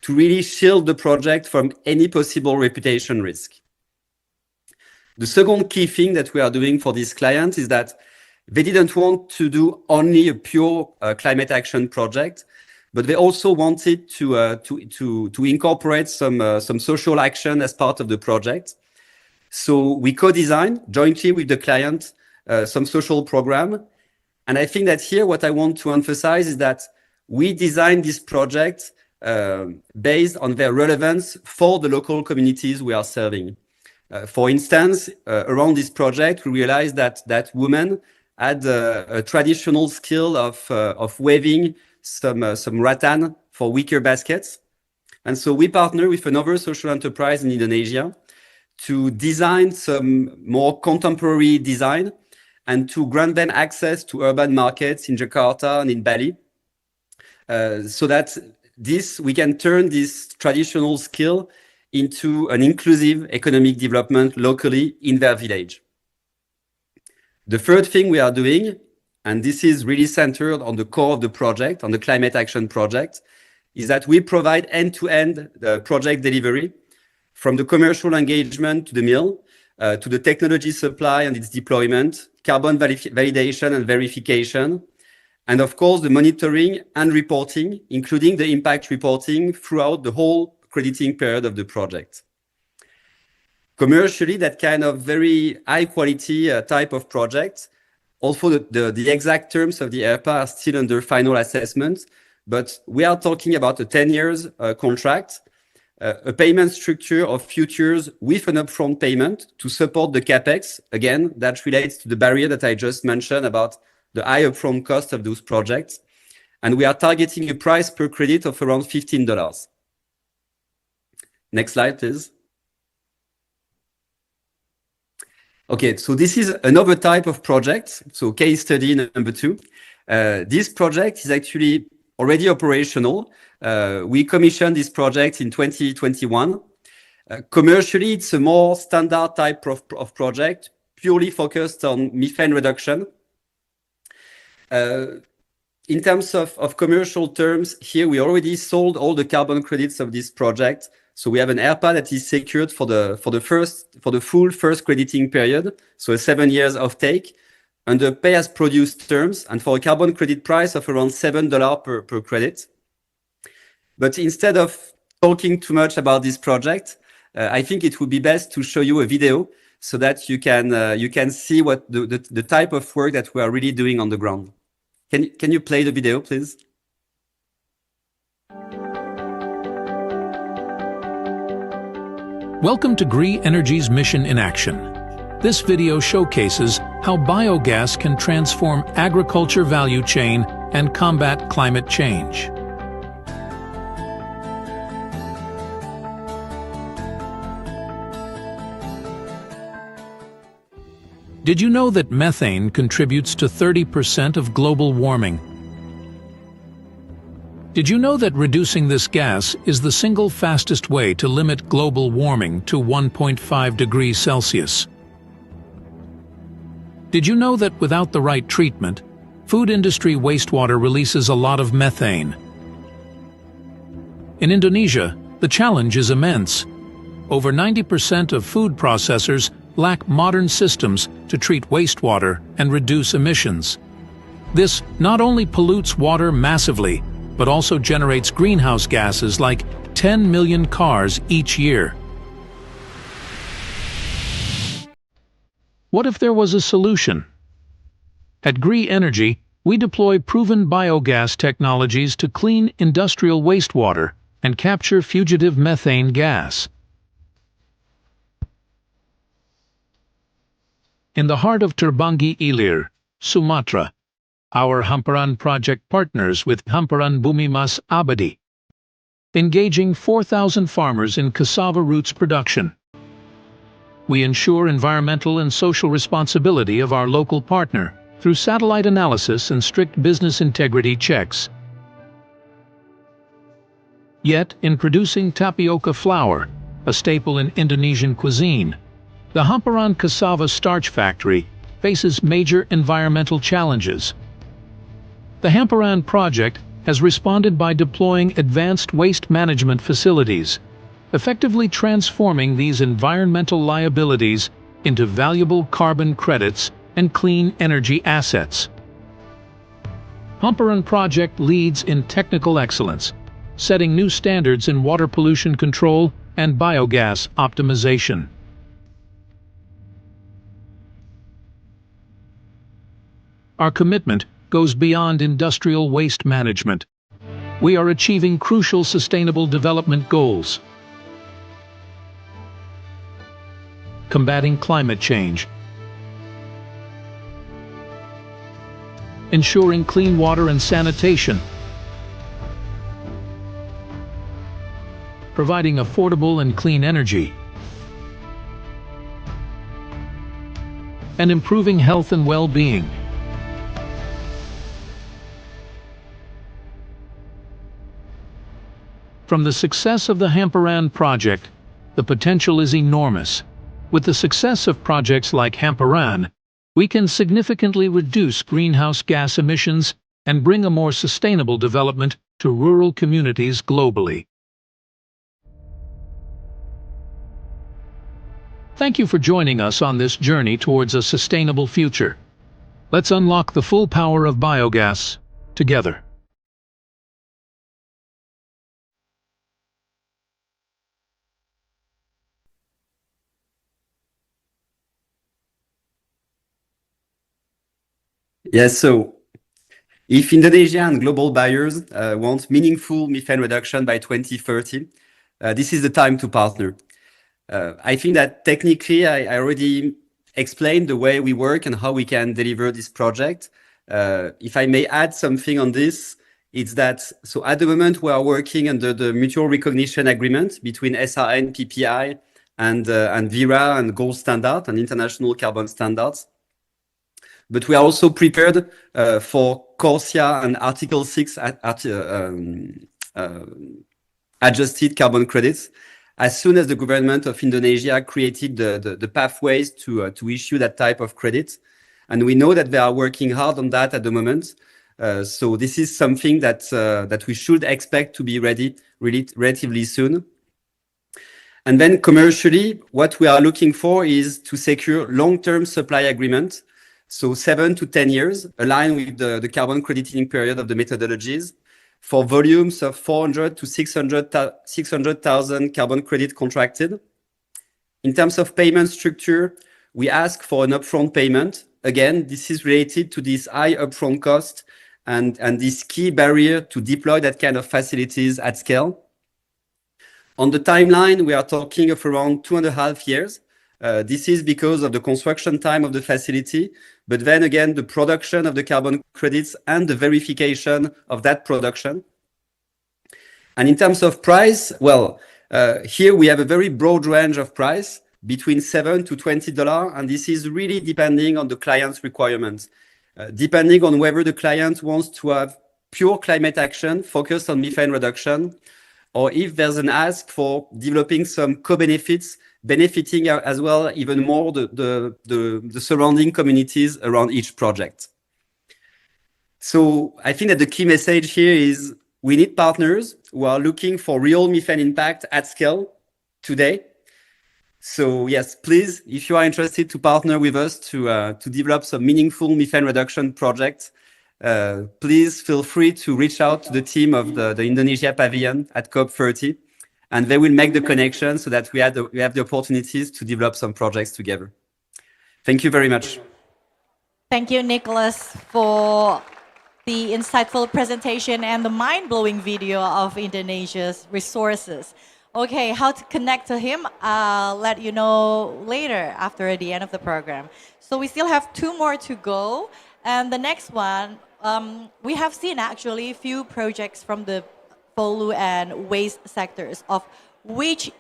to really shield the project from any possible reputation risk. The second key thing that we are doing for this client is that they didn't want to do only a pure climate action project, but they also wanted to incorporate some social action as part of the project. So we co-designed jointly with the client some social program. And I think that here what I want to emphasize is that we designed this project based on their relevance for the local communities we are serving. For instance, around this project, we realized that women had a traditional skill of weaving some rattan for wicker baskets. And so we partner with another social enterprise in Indonesia to design some more contemporary design and to grant them access to urban markets in Jakarta and in Bali, so that we can turn this traditional skill into an inclusive economic development locally in their village. The third thing we are doing, and this is really centered on the core of the project, on the climate action project, is that we provide end-to-end project delivery from the commercial engagement to the mill, to the technology supply and its deployment, carbon validation and verification, and of course the monitoring and reporting, including the impact reporting throughout the whole crediting period of the project. Commercially, that kind of very high quality type of project, also the exact terms of the ERPA are still under final assessment, but we are talking about a 10 years contract, a payment structure of futures with an upfront payment to support the CapEx. Again, that relates to the barrier that I just mentioned about the high upfront cost of those projects. And we are targeting a price per credit of around $15. Next slide, please. Okay, so this is another type of project. So case study number 2. This project is actually already operational. We commissioned this project in 2021. Commercially, it's a more standard type of project, purely focused on methane reduction. In terms of commercial terms, here we already sold all the carbon credits of this project. So we have an ERPA that is secured for the full first crediting period, so a 7 years offtake, under pay-as-produced terms, and for a carbon credit price of around $7 per credit. But instead of talking too much about this project, I think it would be best to show you a video so that you can see what the type of work that we are really doing on the ground. Can you play the video, please? Welcome to GREE Energy's Mission in Action. This video showcases how biogas can transform agriculture value chain and combat climate change. Did you know that methane contributes to 30% of global warming? Did you know that reducing this gas is the single fastest way to limit global warming to 1.5 degrees Celsius? Did you know that without the right treatment, food industry wastewater releases a lot of methane? In Indonesia, the challenge is immense. Over 90% of food processors lack modern systems to treat wastewater and reduce emissions. This not only pollutes water massively, but also generates greenhouse gases like 10 million cars each year. What if there was a solution? At GREE Energy, we deploy proven biogas technologies to clean industrial wastewater and capture fugitive methane gas. In the heart of Terbanggi Ilir, Sumatra, our Hamparan project partners with Hamparan Bumi Mas Abadi, engaging 4,000 farmers in cassava roots production. We ensure environmental and social responsibility of our local partner through satellite analysis and strict business integrity checks. Yet, in producing tapioca flour, a staple in Indonesian cuisine, the Hamparan Cassava Starch Factory faces major environmental challenges. The Hamparan project has responded by deploying advanced waste management facilities, effectively transforming these environmental liabilities into valuable carbon credits and clean energy assets. Hamparan project leads in technical excellence, setting new standards in water pollution control and biogas optimization. Our commitment goes beyond industrial waste management. We are achieving crucial sustainable development goals. Combating climate change, ensuring clean water and sanitation, providing affordable and clean energy, and improving health and well-being. From the success of the Hamparan project, the potential is enormous. With the success of projects like Hamparan, we can significantly reduce greenhouse gas emissions and bring a more sustainable development to rural communities globally. Thank you for joining us on this journey towards a sustainable future. Let's unlock the full power of biogas together. Yes, so if Indonesia and global buyers want meaningful methane reduction by 2030, this is the time to partner. I think that technically I already explained the way we work and how we can deliver this project. If I may add something on this, it's that, so at the moment we are working under the mutual recognition agreement between SRN, PPI, and VERA and gold standard and international carbon standards. But we are also prepared for CORSIA and Article 6 adjusted carbon credits as soon as the government of Indonesia created the pathways to issue that type of credit. And we know that they are working hard on that at the moment. So this is something that we should expect to be ready really relatively soon. And then commercially, what we are looking for is to secure long-term supply agreements, so 7 to 10 years, aligned with the carbon crediting period of the methodologies, for volumes of 400 to 600,000 carbon credit contracted. In terms of payment structure, we ask for an upfront payment. Again, this is related to this high upfront cost and this key barrier to deploy that kind of facilities at scale. On the timeline, we are talking of around 2.5 years. This is because of the construction time of the facility, but then again, the production of the carbon credits and the verification of that production. And in terms of price, well, here we have a very broad range of price between $7 to $20, and this is really depending on the client's requirements, depending on whether the client wants to have pure climate action focused on methane reduction, or if there's an ask for developing some co-benefits, benefiting as well even more the surrounding communities around each project. So I think that the key message here is we need partners who are looking for real methane impact at scale today. So yes, please, if you are interested to partner with us to develop some meaningful methane reduction projects, please feel free to reach out to the team of the Indonesia Pavilion at COP30, and they will make the connection so that we have the opportunities to develop some projects together. Thank you very much. Thank you, Nicholas, for the insightful presentation and the mind-blowing video of Indonesia's resources. Okay, how to connect to him, I'll let you know later after the end of the program. So we still have 2 more to go. And the next one, we have seen actually a few projects from the FOLU and waste sectors, of which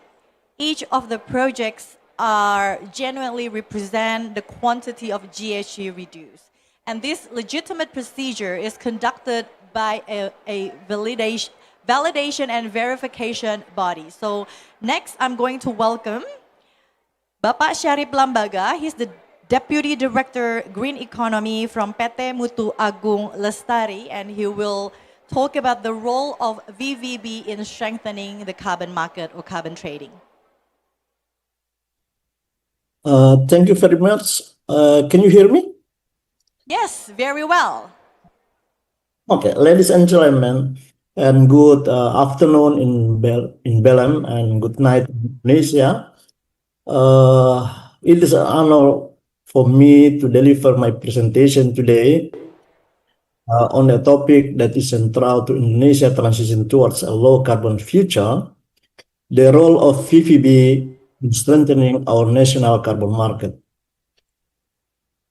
each of the projects are genuinely represent the quantity of GHG reduced. And this legitimate procedure is conducted by a validation and verification body. So next, I'm going to welcome Bapak Syarif Lambaga. He's the Deputy Director Green Economy from PT Mutu Agung Lestari, and he will talk about the role of VVB in strengthening the carbon market or carbon trading. Thank you very much. Can you hear me? Yes, very well. Okay, ladies and gentlemen, and good afternoon in Belem and good night in Indonesia. It is an honor for me to deliver my presentation today on a topic that is central to Indonesia transition towards a low carbon future, the role of VVB in strengthening our national carbon market.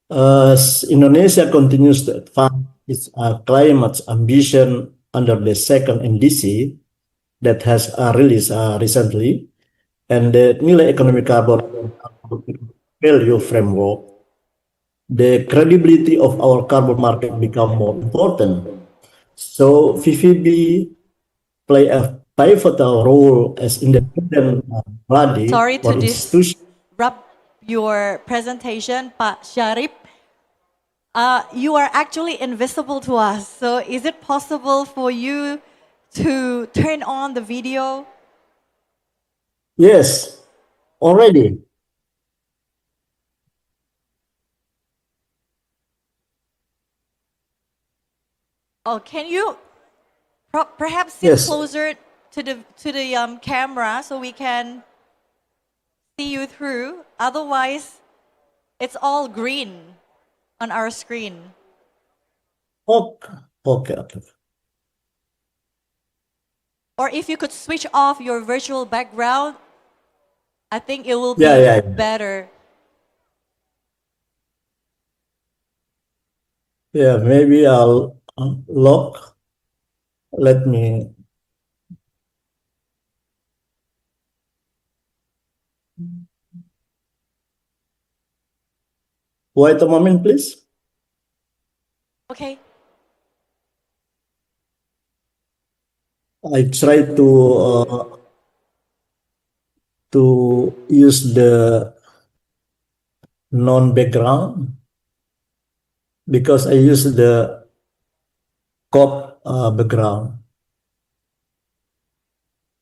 As Indonesia continues to advance its climate ambition under the second NDC that has released recently, and the nilai economic carbon value framework, the credibility of our carbon market become more important. So VVB play a pivotal role as independent body Sorry or to institution. disrupt your presentation, Pak Syarif. You are actually invisible to us. So is it possible for you to turn on the video? Yes, already. Oh, can you perhaps sit Yes. closer to the camera so we can see you through? Otherwise, it's all green on our screen. Okay. Or if you could switch off your virtual background, I think it will be Yeah. better. Yeah, maybe I'll lock. Let me. Wait a moment, please. Okay. I try to use the non-background because I use the cop background.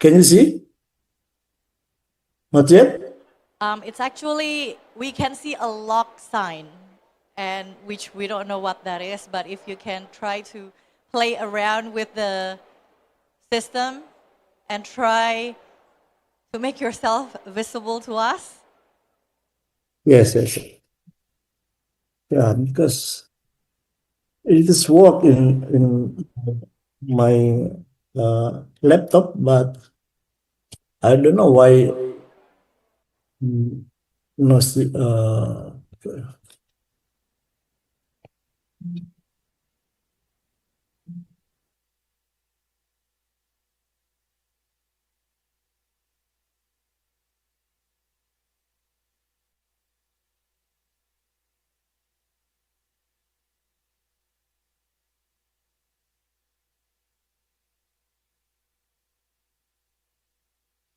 Can you see? Not yet? It's actually, we can see a lock sign, and which we don't know what that is, but if you can try to play around with the system and try to make yourself visible to us. Yes, yes. Yeah, because it is work in my laptop, but I don't know why. No,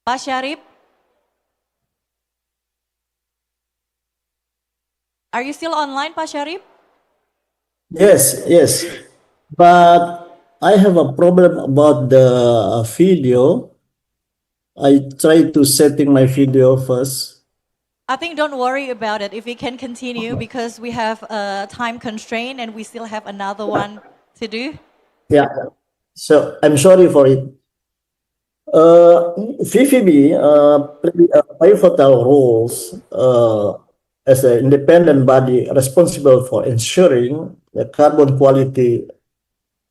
Pak Syarif, are you still online, Pak Syarif? yes, yes. But I have a problem about the video. I try to setting my video first. I think don't worry about it if we can continue because we have a time constraint and we still have another one to do. Yeah. So I'm sorry for it. VVB play a pivotal roles as an independent body responsible for ensuring the carbon quality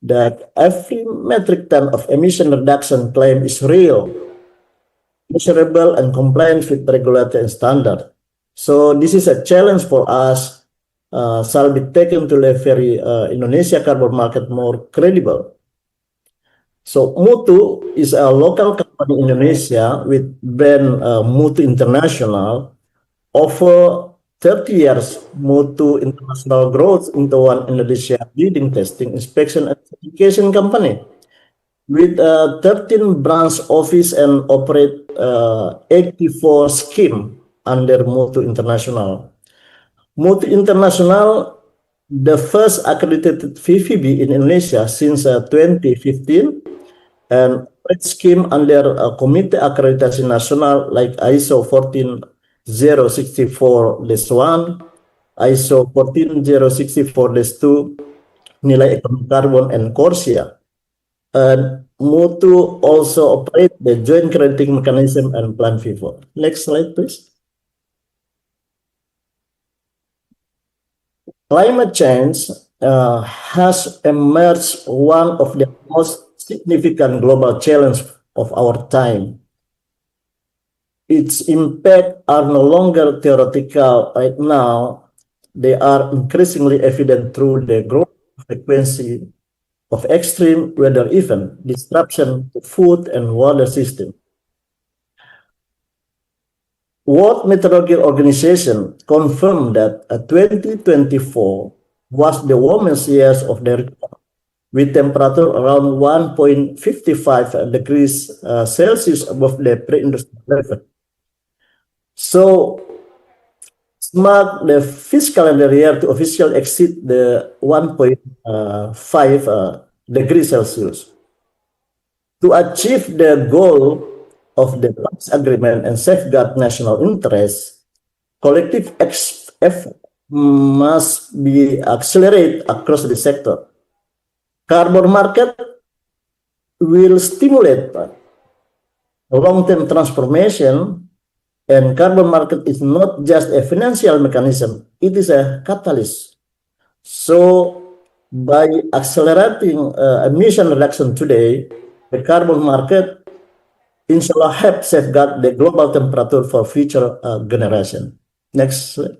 that every metric ton of emission reduction claim is real, measurable, and compliant with regulatory and standard. So this is a challenge for us. Shall be taken to the very Indonesia carbon market more credible. So Mutu is a local company in Indonesia with brand Mutu International. Over 30 years, Mutu International grows into one Indonesia leading testing, inspection, and certification company. With 13 branch office and operate 84 scheme under Mutu International. Mutu International, the first accredited VVB in Indonesia since 2015, and scheme under a Komite Akreditasi Nasional like ISO 14064-1, ISO 14064-2, nilai ekonomi karbon, and Corsia. And Mutu also operate the joint crediting mechanism and plan FIFO. Next slide, please. Climate change has emerged one of the most significant global challenge of our time. Its impact are no longer theoretical right now. They are increasingly evident through the growing frequency of extreme weather event, disruption to food and water system. World Meteorological Organization confirmed that 2024 was the warmest year of the record, with temperature around 1.55 degrees Celsius above the pre-industrial level. So, mark the fiscal calendar year to officially exceed the 1.5 degrees Celsius. To achieve the goal of the Paris Agreement and safeguard national interests, collective effort must be accelerated across the sector. Carbon market will stimulate long-term transformation, and carbon market is not just a financial mechanism, it is a catalyst. So by accelerating emission reduction today, the carbon market inshallah help safeguard the global temperature for future generation. Next slide.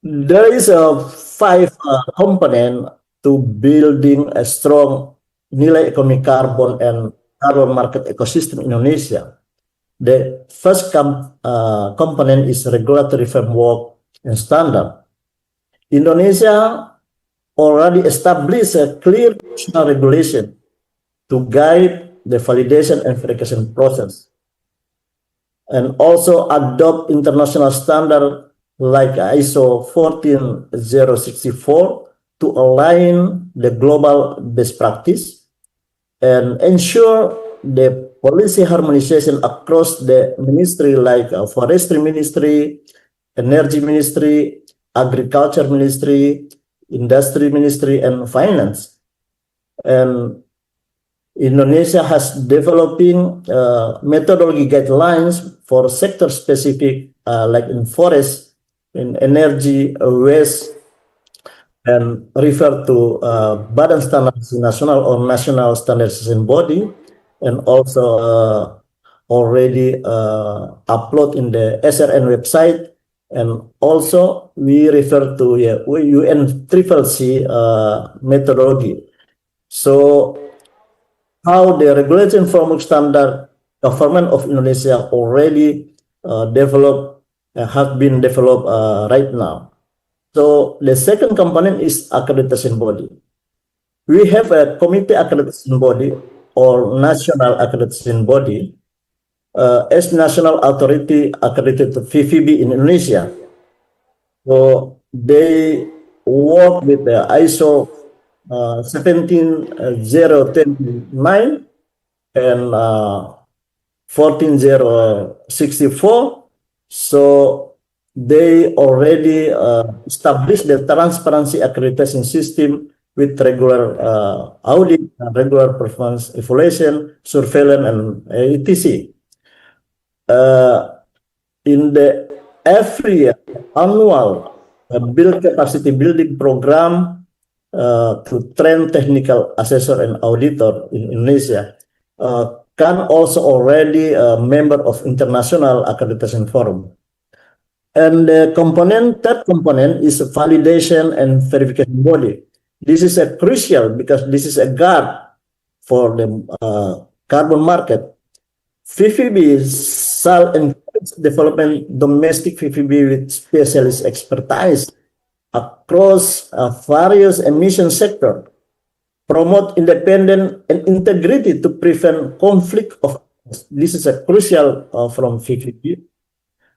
There is a 5 component to building a strong nilai ekonomi carbon and carbon market ecosystem in Indonesia. The first component is regulatory framework and standard. Indonesia already established a clear national regulation to guide the validation and verification process, and also adopt international standard like ISO 14064 to align the global best practice and ensure the policy harmonization across the ministry like forestry ministry, energy ministry, agriculture ministry, industry ministry, and finance. And Indonesia has developing methodology guidelines for sector specific like in forest, in energy, waste, and refer to Badan Standardization Nasional or National Standardization Body, and also already upload in the SRN website, and also we refer to UNCCC methodology. So how the regulation framework standard government of Indonesia already developed have been developed right now. So the second component is accreditation body. We have a committee accreditation body or national accreditation body as national authority accredited to VVB in Indonesia. So they work with the ISO 17029 and 14064. So they already established the transparency accreditation system with regular audit, regular performance evaluation, surveillance, and etc. In the every annual build capacity building program to train technical assessor and auditor in Indonesia, can also already a member of International Accreditation Forum. And the third component is validation and verification body. This is a crucial because this is a guard for the carbon market. VVB shall encourage development domestic VVB with specialist expertise across various emission sectors, promote independent and integrity to prevent conflict of interest. This is a crucial from VVB.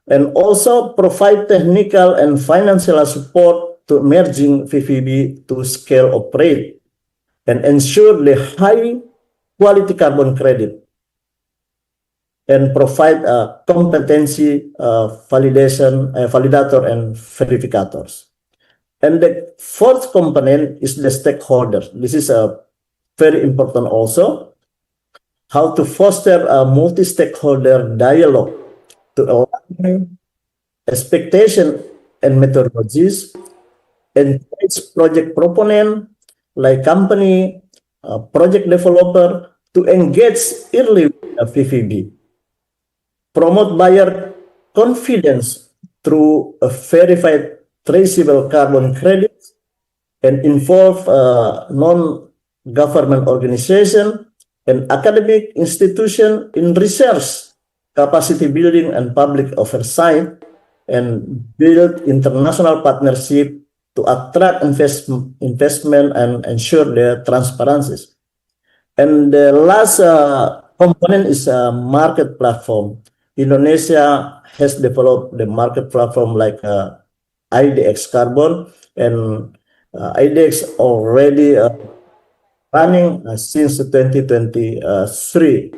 And also provide technical and financial support to emerging VVB to scale operate and ensure the high quality carbon credit and provide competency validator and verificators. And the fourth component is the stakeholders. This is very important also. How to foster a multi-stakeholder dialogue to align expectation and methodologies, encourage project proponent like company, project developer to engage early with VVB, promote buyer confidence through a verified traceable carbon credits, and involve non-government organization and academic institution in research, capacity building, and public oversight, and build international partnership to attract investment and ensure their transparencies. And the last component is a market platform. Indonesia has developed the market platform like IDX Carbon, and IDX already running since 2023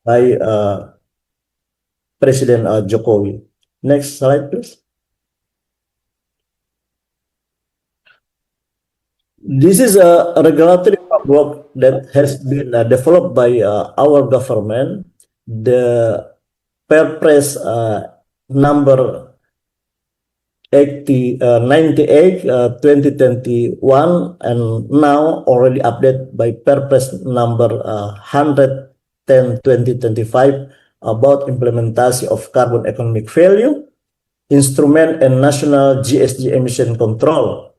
by President Jokowi. Next slide, please. This is a regulatory framework that has been developed by our government. The Perpres number 98 2021 and now already updated by Perpres number 110 2025 about implementation of carbon economic value, instrument, and national GSG emission control.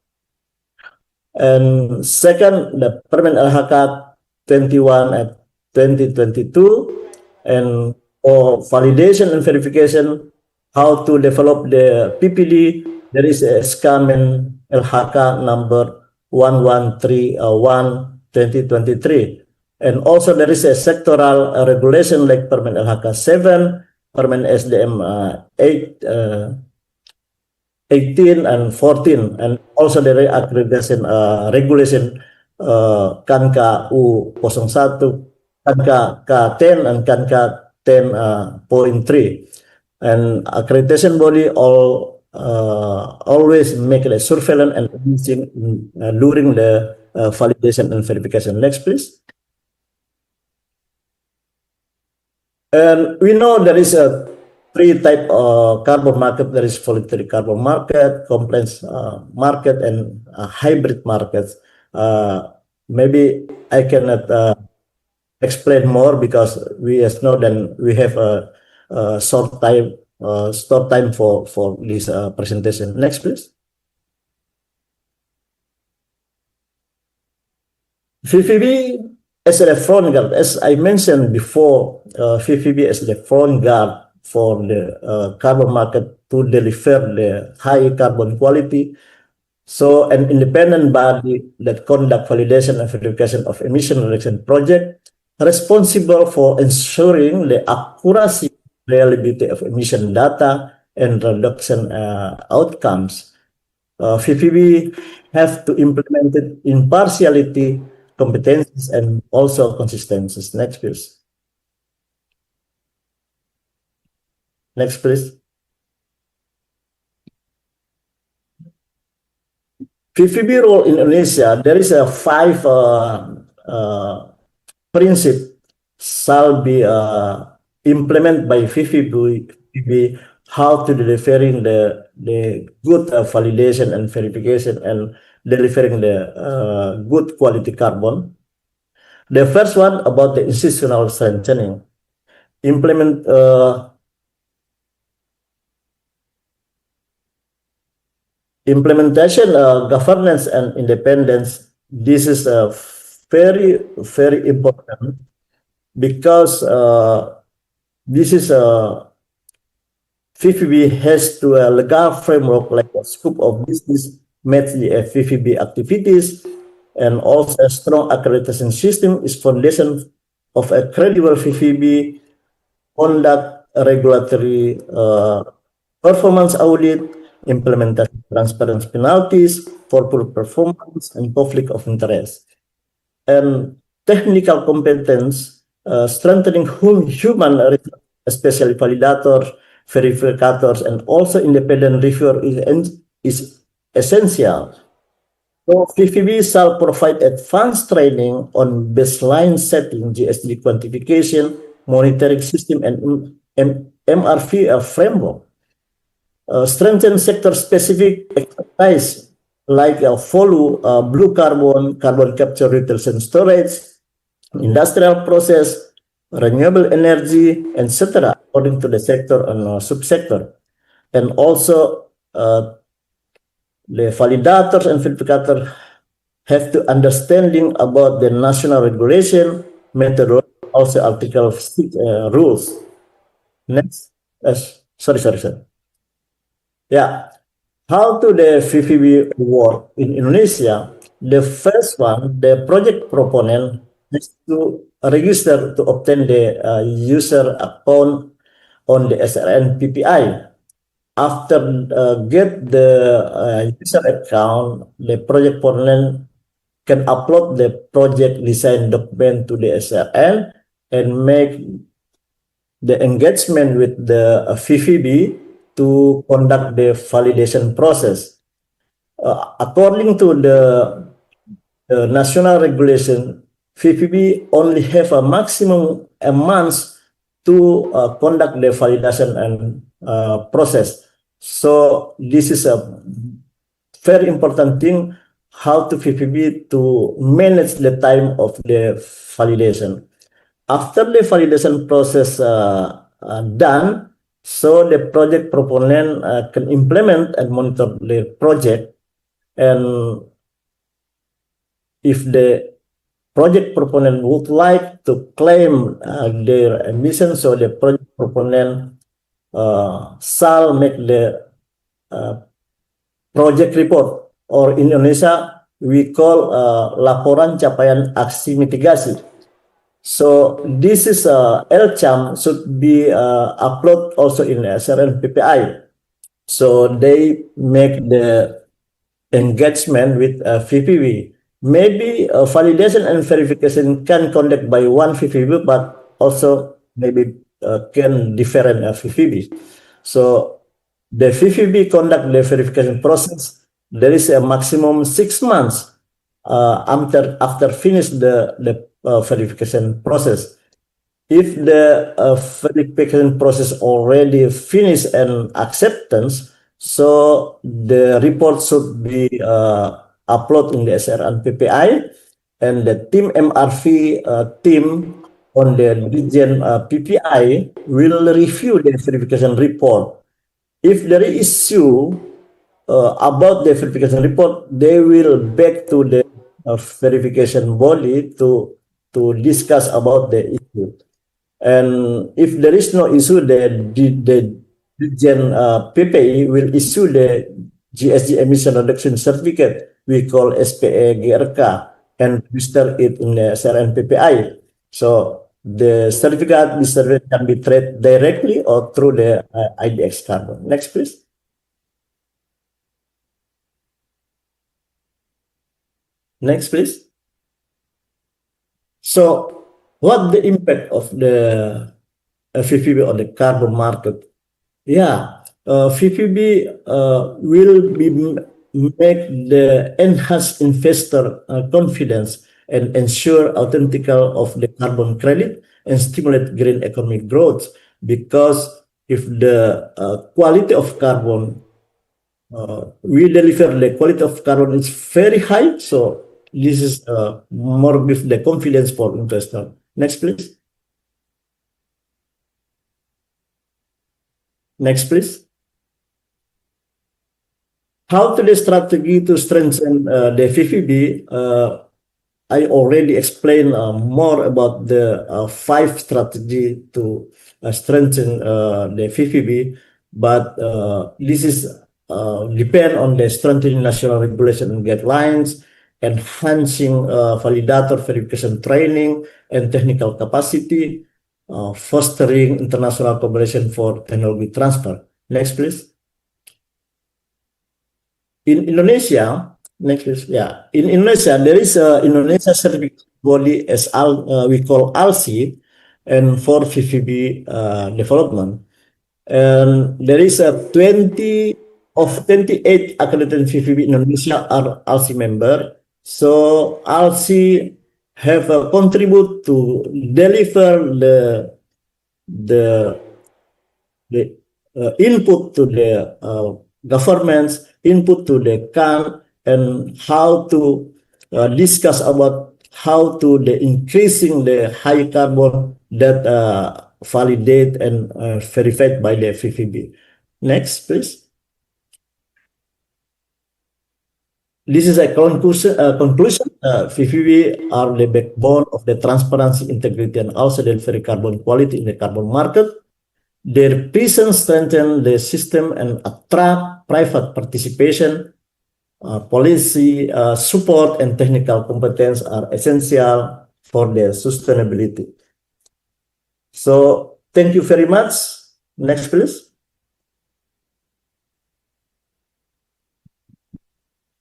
And second, the Permen LHK 21 at 2022. And for validation and verification, how to develop the PPD, there is a SCAMEN LHK number 1131 2023. And also there is a sectoral regulation like Permen LHK 7, Permen SDM 18 and 14, and also the accreditation regulation Kanka U01, Kanka K10, and Kanka 10.3. And accreditation body always make a surveillance and during the validation and verification. Next, please. And we know there is a three type of carbon market. There is voluntary carbon market, compliance market, and hybrid markets. Maybe I cannot explain more because we know that we have a short time for this presentation. Next, please. VVB as a front guard, as I mentioned before, VVB as the front guard for the carbon market to deliver the high carbon quality. So an independent body that conduct validation and verification of emission reduction project responsible for ensuring the accuracy, reliability of emission data and reduction outcomes. VVB have to implement it impartiality, competencies, and also consistencies. Next, please. Next, please. VVB role in Indonesia, there is a 5 principle shall be implemented by VVB how to delivering the good validation and verification and delivering the good quality carbon. The first one about the institutional strengthening. Implementation, governance, and independence. This is very, very important because this is VVB has to a legal framework like a scope of business match the VVB activities, and also a strong accreditation system is foundation of a credible VVB conduct regulatory performance audit, implementation transparency penalties for poor performance and conflict of interest, and technical competence, strengthening human resources, especially validators, verificators, and also independent reviewer is essential. So VVB shall provide advanced training on baseline setting, GSD quantification, monitoring system, and MRV framework. Strengthen sector-specific expertise like FOLU, blue carbon, carbon capture, retention storage, industrial process, renewable energy, etc., according to the sector and subsector. And also, the validators and verificators have to understanding about the national regulation, methodology, also Article 6 rules. Next, sorry. Yeah, how to the VVB work in Indonesia? The first one, the project proponent has to register to obtain the user account on the SRN PPI. After get the user account, the project proponent can upload the project design document to the SRN and make the engagement with the VVB to conduct the validation process. According to the national regulation, VVB only have a maximum a month to conduct the validation and process. So this is a very important thing, how to VVB to manage the time of the validation. After the validation process done, so the project proponent can implement and monitor the project, and if the project proponent would like to claim their emissions, so the project proponent shall make the project report, or in Indonesia we call laporan capaian aksi mitigasi. So this is LCAM should be upload also in SRN PPI. So they make the engagement with VPB. Maybe validation and verification can conduct by one VPB, but also maybe can different VPB. So the VPB conduct the verification process. There is a maximum 6 months after finish the verification process. If the verification process already finished and acceptance, so the report should be uploaded in the SR and PPI, and the team MRV team on the region PPI will review the verification report. If there is issue about the verification report, they will back to the verification body to discuss about the issue. And if there is no issue, the region PPI will issue the GSG emission reduction certificate, we call SPE GRK, and register it in the SRN PPI. So the certificate can be traded directly or through the IDX carbon. Next, please. Next, please. So, what the impact of the VPB on the carbon market? Yeah, VPB will be make the enhanced investor confidence and ensure authentical of the carbon credit and stimulate green economic growth. Because if the quality of carbon we deliver the quality of carbon is very high, so this is more with the confidence for investor. Next, please. Next, please. How to the strategy to strengthen the VPB? I already explained more about the 5 strategy to strengthen the VPB, but this is depend on the strengthening national regulation and guidelines, enhancing validator verification training and technical capacity, fostering international cooperation for technology transfer. Next, please. In Indonesia, next please. Yeah, in Indonesia there is a Indonesia certificate body as we call ALSI, and for VPB development, and there is a 28 accredited VPB in Indonesia are ALSI member. So ALSI have contribute to deliver the input to the governments, input to the CAN, and how to discuss about how to the increasing the high carbon that validate and verified by the VPB. Next, please. This is a conclusion. VPB are the backbone of the transparency, integrity, and also delivery carbon quality in the carbon market. Their presence strengthen the system and attract private participation. Policy support and technical competence are essential for their sustainability. So thank you very much. Next, please.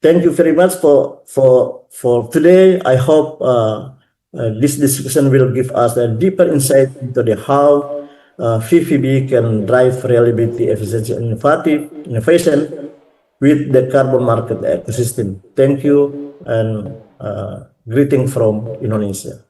Thank you very much for today. I hope this discussion will give us a deeper insight into the how VPB can drive reliability, efficiency, and innovation with the carbon market ecosystem. Thank you, and greeting from Indonesia.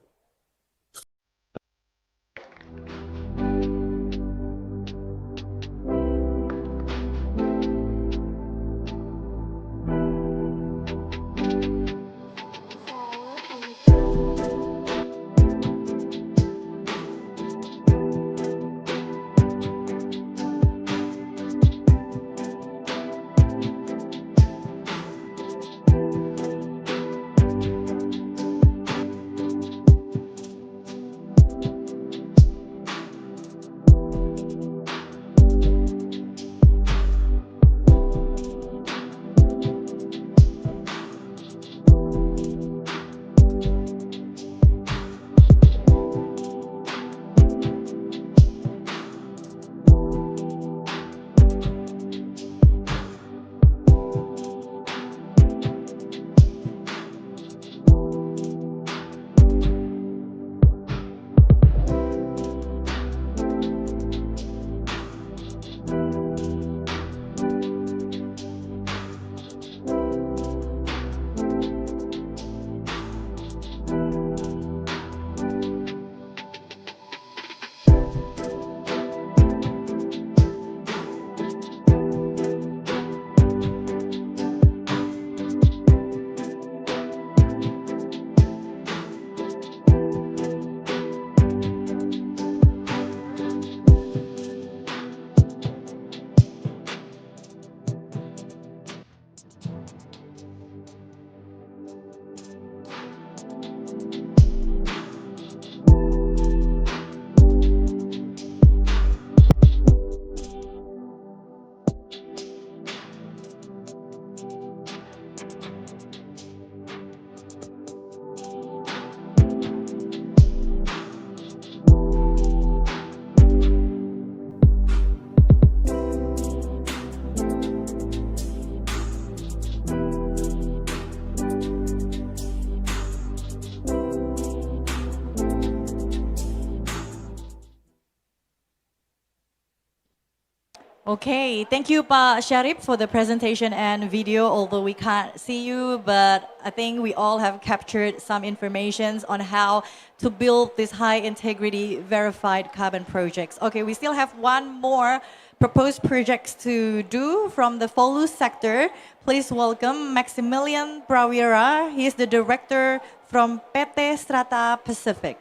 Okay, thank you, Pa Sharif, for the presentation and video. Although we can't see you, but I think we all have captured some informations on how to build these high integrity verified carbon projects. Okay, we still have one more proposed projects to do from the FOLU sector. Please welcome Maximilian Prawira. He is the director from PT Strata Pacific.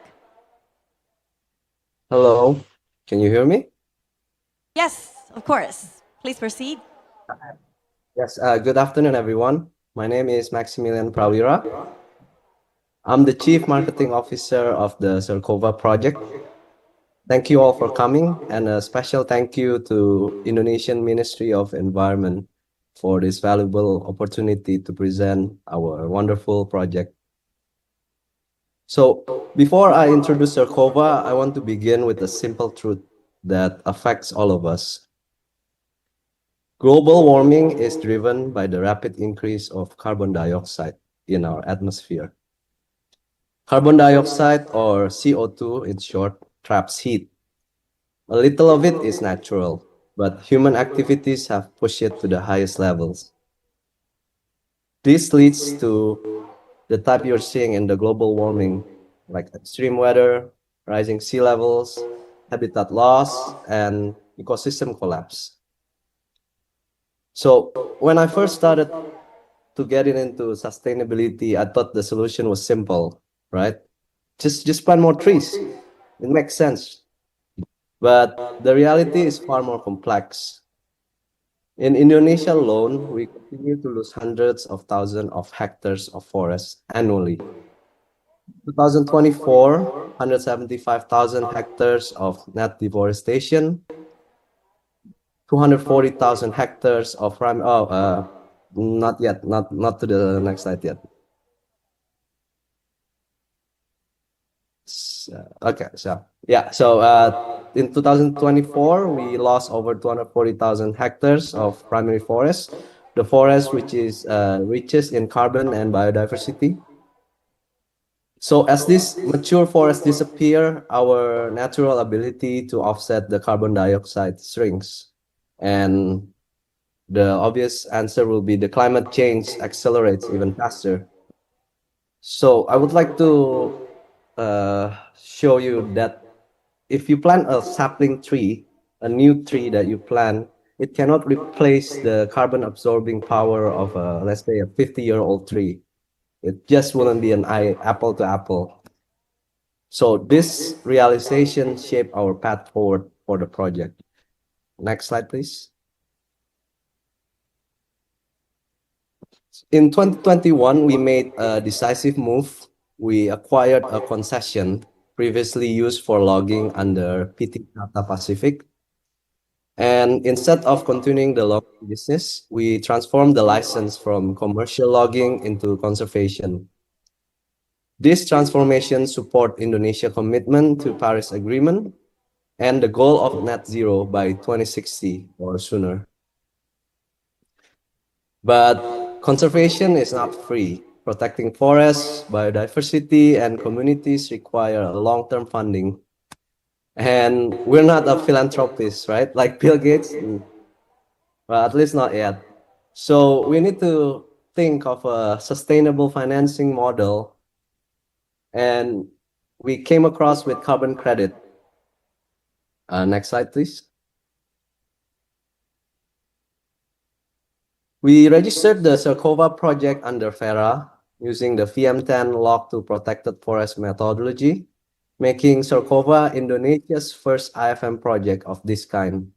Hello, can you hear me? Yes, of course. Please proceed. Yes, good afternoon, everyone. My name is Maximilian Prawira. I'm the Chief Marketing Officer of the Cercova project. Thank you all for coming, and a special thank you to Indonesian Ministry of Environment for this valuable opportunity to present our wonderful project. So, before I introduce Cercova, I want to begin with a simple truth that affects all of us. Global warming is driven by the rapid increase of carbon dioxide in our atmosphere. Carbon dioxide, or CO2 in short, traps heat. A little of it is natural, but human activities have pushed it to the highest levels. This leads to the type you're seeing in the global warming, like extreme weather, rising sea levels, habitat loss, and ecosystem collapse. So when I first started to get into sustainability, I thought the solution was simple, right? Just plant more trees. It makes sense. But the reality is far more complex. In Indonesia alone, we continue to lose hundreds of thousands of hectares of forest annually. 2024, 175,000 hectares of net deforestation, 240,000 hectares of not yet, not to the next slide yet. Okay, so yeah, so in 2024, we lost over 240,000 hectares of primary forest, the forest which is richest in carbon and biodiversity. So as these mature forests disappear, our natural ability to offset the carbon dioxide shrinks. And the obvious answer will be the climate change accelerates even faster. So I would like to show you that if you plant a sapling tree, a new tree that you plant, it cannot replace the carbon absorbing power of let's say a 50-year-old tree. It just wouldn't be an apple to apple. So this realization shaped our path forward for the project. Next slide, please. In 2021, we made a decisive move. We acquired a concession previously used for logging under PT Strata Pacific. And instead of continuing the logging business, we transformed the license from commercial logging into conservation. This transformation supports Indonesia's commitment to Paris Agreement and the goal of net zero by 2060 or sooner. But conservation is not free. Protecting forests, biodiversity, and communities require long-term funding. And we're not a philanthropist, right? Like Bill Gates, well, at least not yet. So we need to think of a sustainable financing model. And we came across with carbon credit. Next slide, please. We registered the Cercova project under FERA using the VM10 log to protected forest methodology, making Cercova Indonesia's first IFM project of this kind.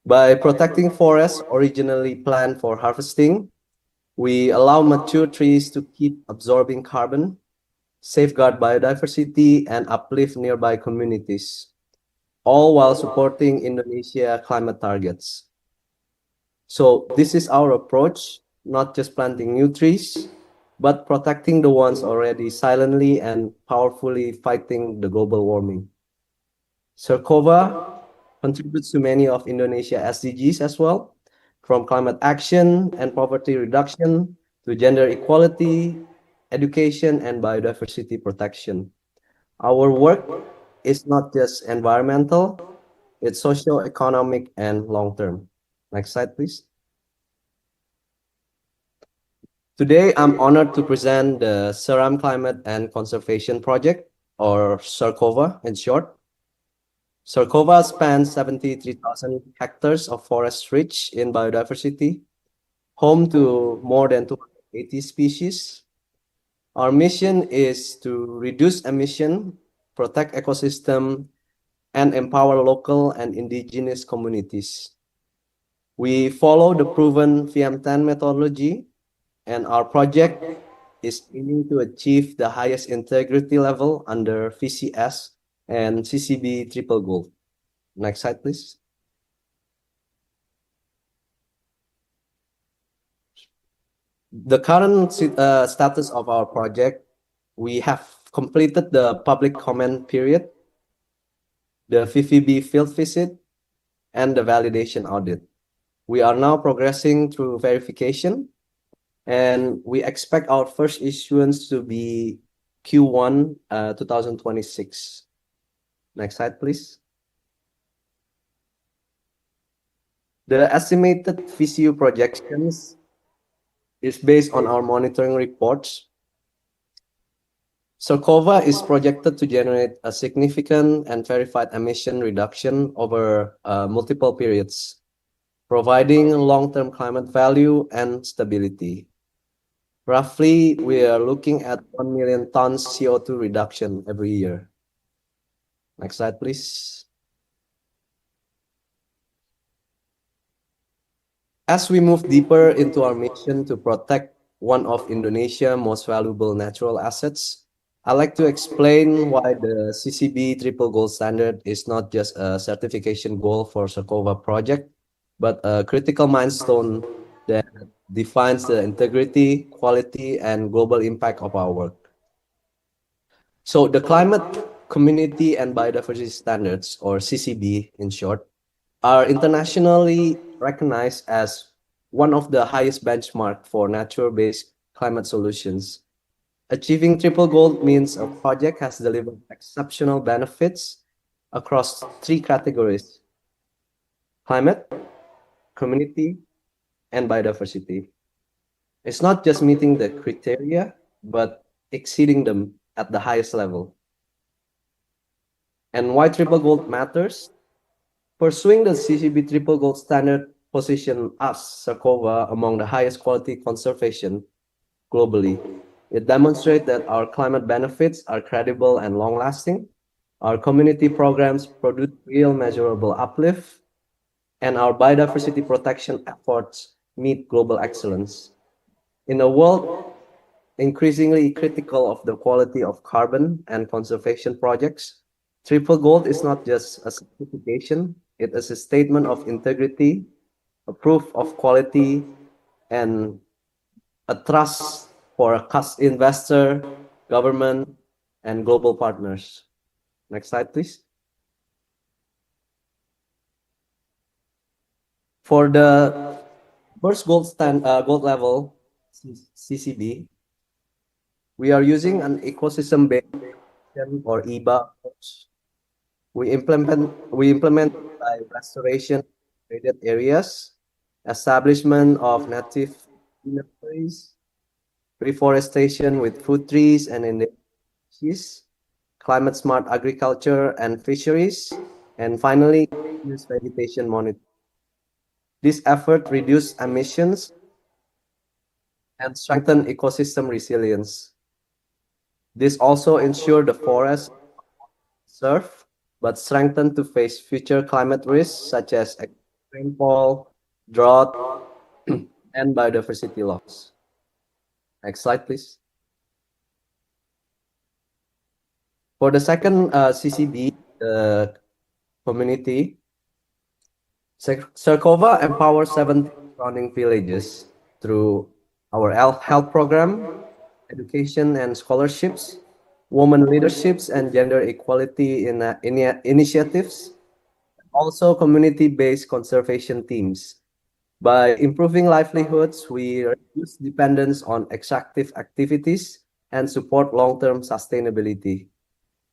By protecting forests originally planned for harvesting, we allow mature trees to keep absorbing carbon, safeguard biodiversity, and uplift nearby communities, all while supporting Indonesia climate targets. So this is our approach, not just planting new trees, but protecting the ones already silently and powerfully fighting the global warming. Cercova contributes to many of Indonesia SDGs as well, from climate action and poverty reduction to gender equality, education, and biodiversity protection. Our work is not just environmental, It's socio-economic and long-term. Next slide, please. Today, I'm honored to present the Seram Climate and Conservation Project, or CERCOVA in short. CERCOVA spans 73,000 hectares of forest rich in biodiversity, home to more than 280 species. Our mission is to reduce emission, protect ecosystem, and empower local and indigenous communities. We follow the proven VM10 methodology, and our project is aiming to achieve the highest integrity level under VCS and CCB triple gold. Next slide, please. The current status of our project, we have completed the public comment period, the VVB field visit, and the validation audit. We are now progressing through verification, and we expect our first issuance to be Q1 2026. Next slide, please. The estimated VCU projections is based on our monitoring reports. CERCOVA is projected to generate a significant and verified emission reduction over multiple periods, providing long-term climate value and stability. Roughly, we are looking at 1 million tons CO2 reduction every year. Next slide, please. As we move deeper into our mission to protect one of Indonesia's most valuable natural assets, I'd like to explain why the CCB Triple Gold Standard is not just a certification goal for CERCOVA project, but a critical milestone that defines the integrity, quality, and global impact of our work. So the Climate, Community, and Biodiversity Standards, or CCB in short, are internationally recognized as one of the highest benchmarks for nature-based climate solutions. Achieving triple gold means a project has delivered exceptional benefits across 3 categories: climate, community, and biodiversity. It's not just meeting the criteria, but exceeding them at the highest level. And why triple gold matters? Pursuing the CCB triple gold standard position us, CERCOVA, among the highest quality conservation globally. It demonstrates that our climate benefits are credible and long-lasting, our community programs produce real measurable uplift, and our biodiversity protection efforts meet global excellence. In a world increasingly critical of the quality of carbon and conservation projects, triple gold is not just a certification, it is a statement of integrity, a proof of quality, and a trust for a investor, government, and global partners. Next slide, please. For the first gold level CCB, we are using an ecosystem-based or EBA approach. We implement by restoration of degraded areas, establishment of native trees, reforestation with food trees and endangered species, climate smart agriculture and fisheries, and finally, use vegetation monitoring. This effort reduce emissions and strengthen ecosystem resilience. This also ensure the forest serve but strengthen to face future climate risks such as rainfall, drought, and biodiversity loss. Next slide, please. For the second CCB, the community, CERCOVA empowers 17 surrounding villages through our health program, education and scholarships, women leaderships and gender equality initiatives, also community-based conservation teams. By improving livelihoods, we reduce dependence on extractive activities and support long-term sustainability.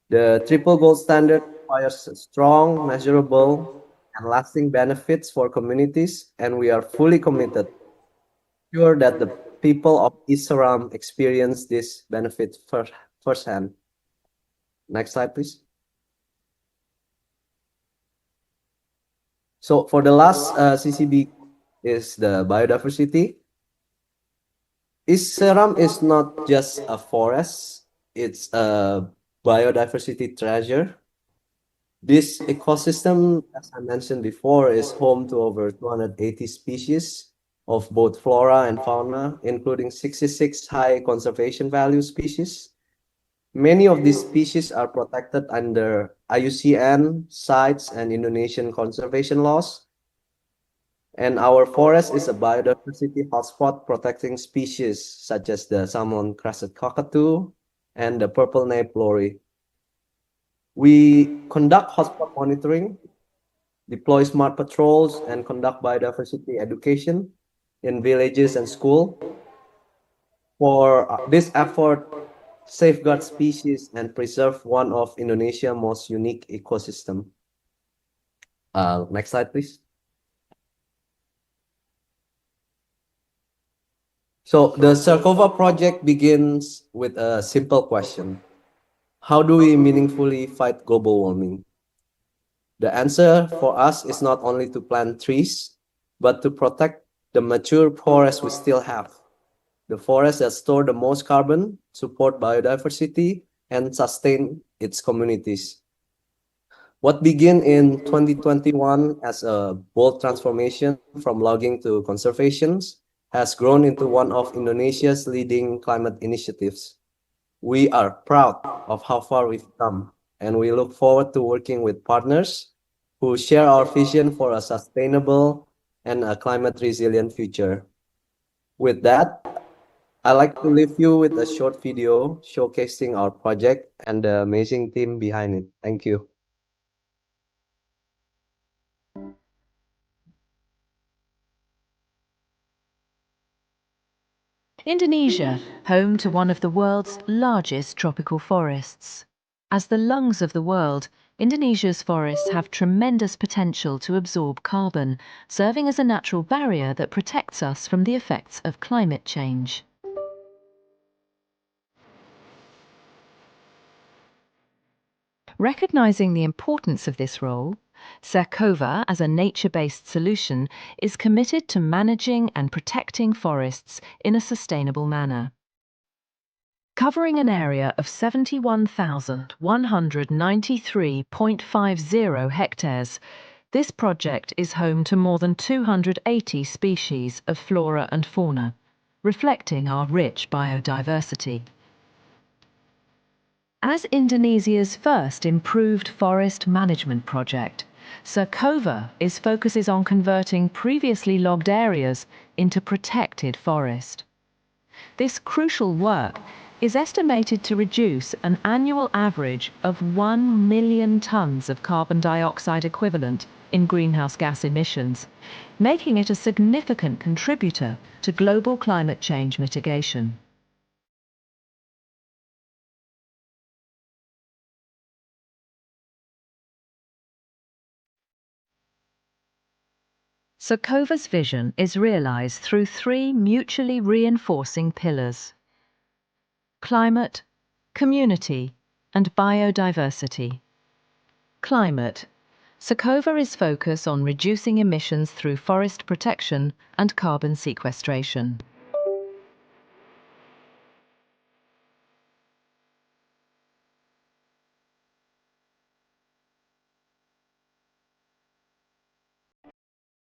The triple gold standard requires strong, measurable, and lasting benefits for communities, and we are fully committed sure that the people of East Seram experience this benefit firsthand. Next slide, please. So for the last CCB is the biodiversity. East Seram is not just a forest, it's a biodiversity treasure. This ecosystem, as I mentioned before, is home to over 280 species of both flora and fauna, including 66 high conservation value species. Many of these species are protected under IUCN, CITES, and Indonesian conservation laws. And our forest is a biodiversity hotspot protecting species such as the salmon-crested cockatoo and the purple nape lory. We conduct hotspot monitoring, deploy smart patrols, and conduct biodiversity education in villages and schools. For this effort, safeguard species and preserve one of Indonesia's most unique ecosystem. Next slide, please. So the Sarkova project begins with a simple question. How do we meaningfully fight global warming? The answer for us is not only to plant trees, but to protect the mature forests we still have. The forests that store the most carbon, support biodiversity, and sustain its communities. What began in 2021 as a bold transformation from logging to conservation has grown into one of Indonesia's leading climate initiatives. We are proud of how far we've come, and we look forward to working with partners who share our vision for a sustainable and a climate resilient future. With that, I'd like to leave you with a short video showcasing our project and the amazing team behind it. Thank you. Indonesia, home to one of the world's largest tropical forests. As the lungs of the world, Indonesia's forests have tremendous potential to absorb carbon, serving as a natural barrier that protects us from the effects of climate change. Recognizing the importance of this role, Sarkova, as a nature-based solution, is committed to managing and protecting forests in a sustainable manner. Covering an area of 71,193.50 hectares, this project is home to more than 280 species of flora and fauna, reflecting our rich biodiversity. As Indonesia's first improved forest management project, Sarkova focuses on converting previously logged areas into protected forest. This crucial work is estimated to reduce an annual average of 1 million tons of carbon dioxide equivalent in greenhouse gas emissions, making it a significant contributor to global climate change mitigation. Sarkova's vision is realized through three mutually reinforcing pillars: climate, community, and biodiversity. Climate. Sarkova is focused on reducing emissions through forest protection and carbon sequestration.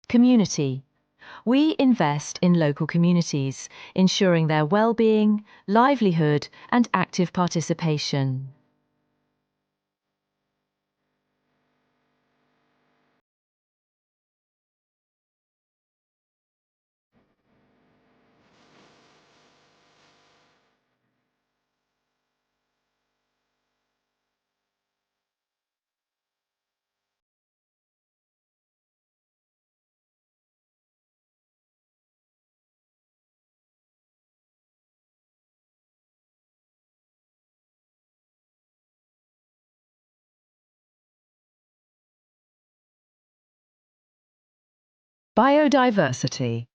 Community. We invest in local communities, ensuring their well-being, livelihood, and active participation. Biodiversity.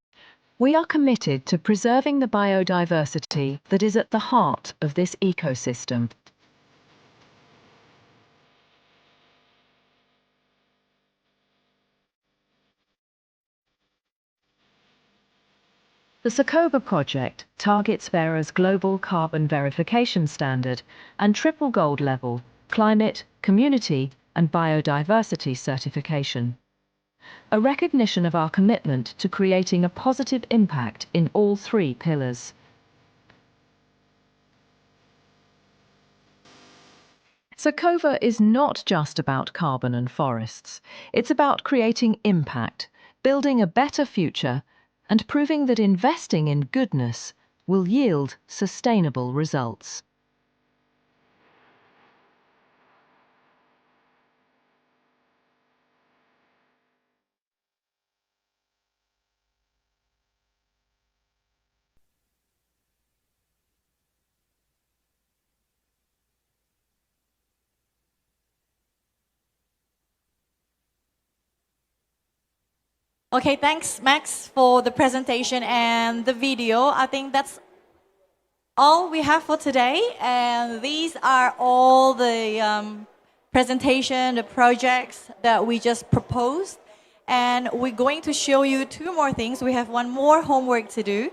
We are committed to preserving the biodiversity that is at the heart of this ecosystem. The Sakoba project targets Verra's global carbon verification standard and triple gold level climate, community and biodiversity certification. A recognition of our commitment to creating a positive impact in all three pillars. Sakoba is not just about carbon and forests. It's about creating impact, building a better future, and proving that investing in goodness will yield sustainable results. Okay, thanks, Max, for the presentation and the video. I think that's all we have for today. And these are all the presentation, the projects that we just proposed. And we're going to show you two more things. We have one more homework to do.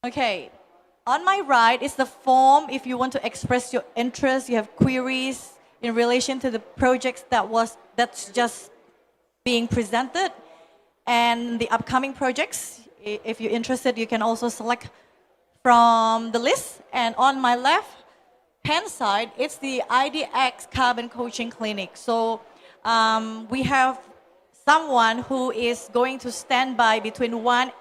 Okay, on my right is the form if you want to express your interest, you have queries in relation to the projects that's just being presented and the upcoming projects. If you're interested, you can also select from the list. And on my left hand side, it's the IDX Carbon Coaching Clinic. So we have someone who is going to stand by between 1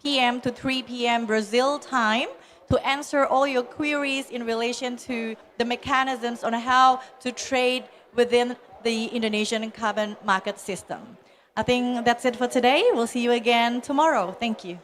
p.m. to 3 p.m. Brazil time to answer all your queries in relation to the mechanisms on how to trade within the Indonesian carbon market system. I think that's it for today. We'll see you again tomorrow. Thank you.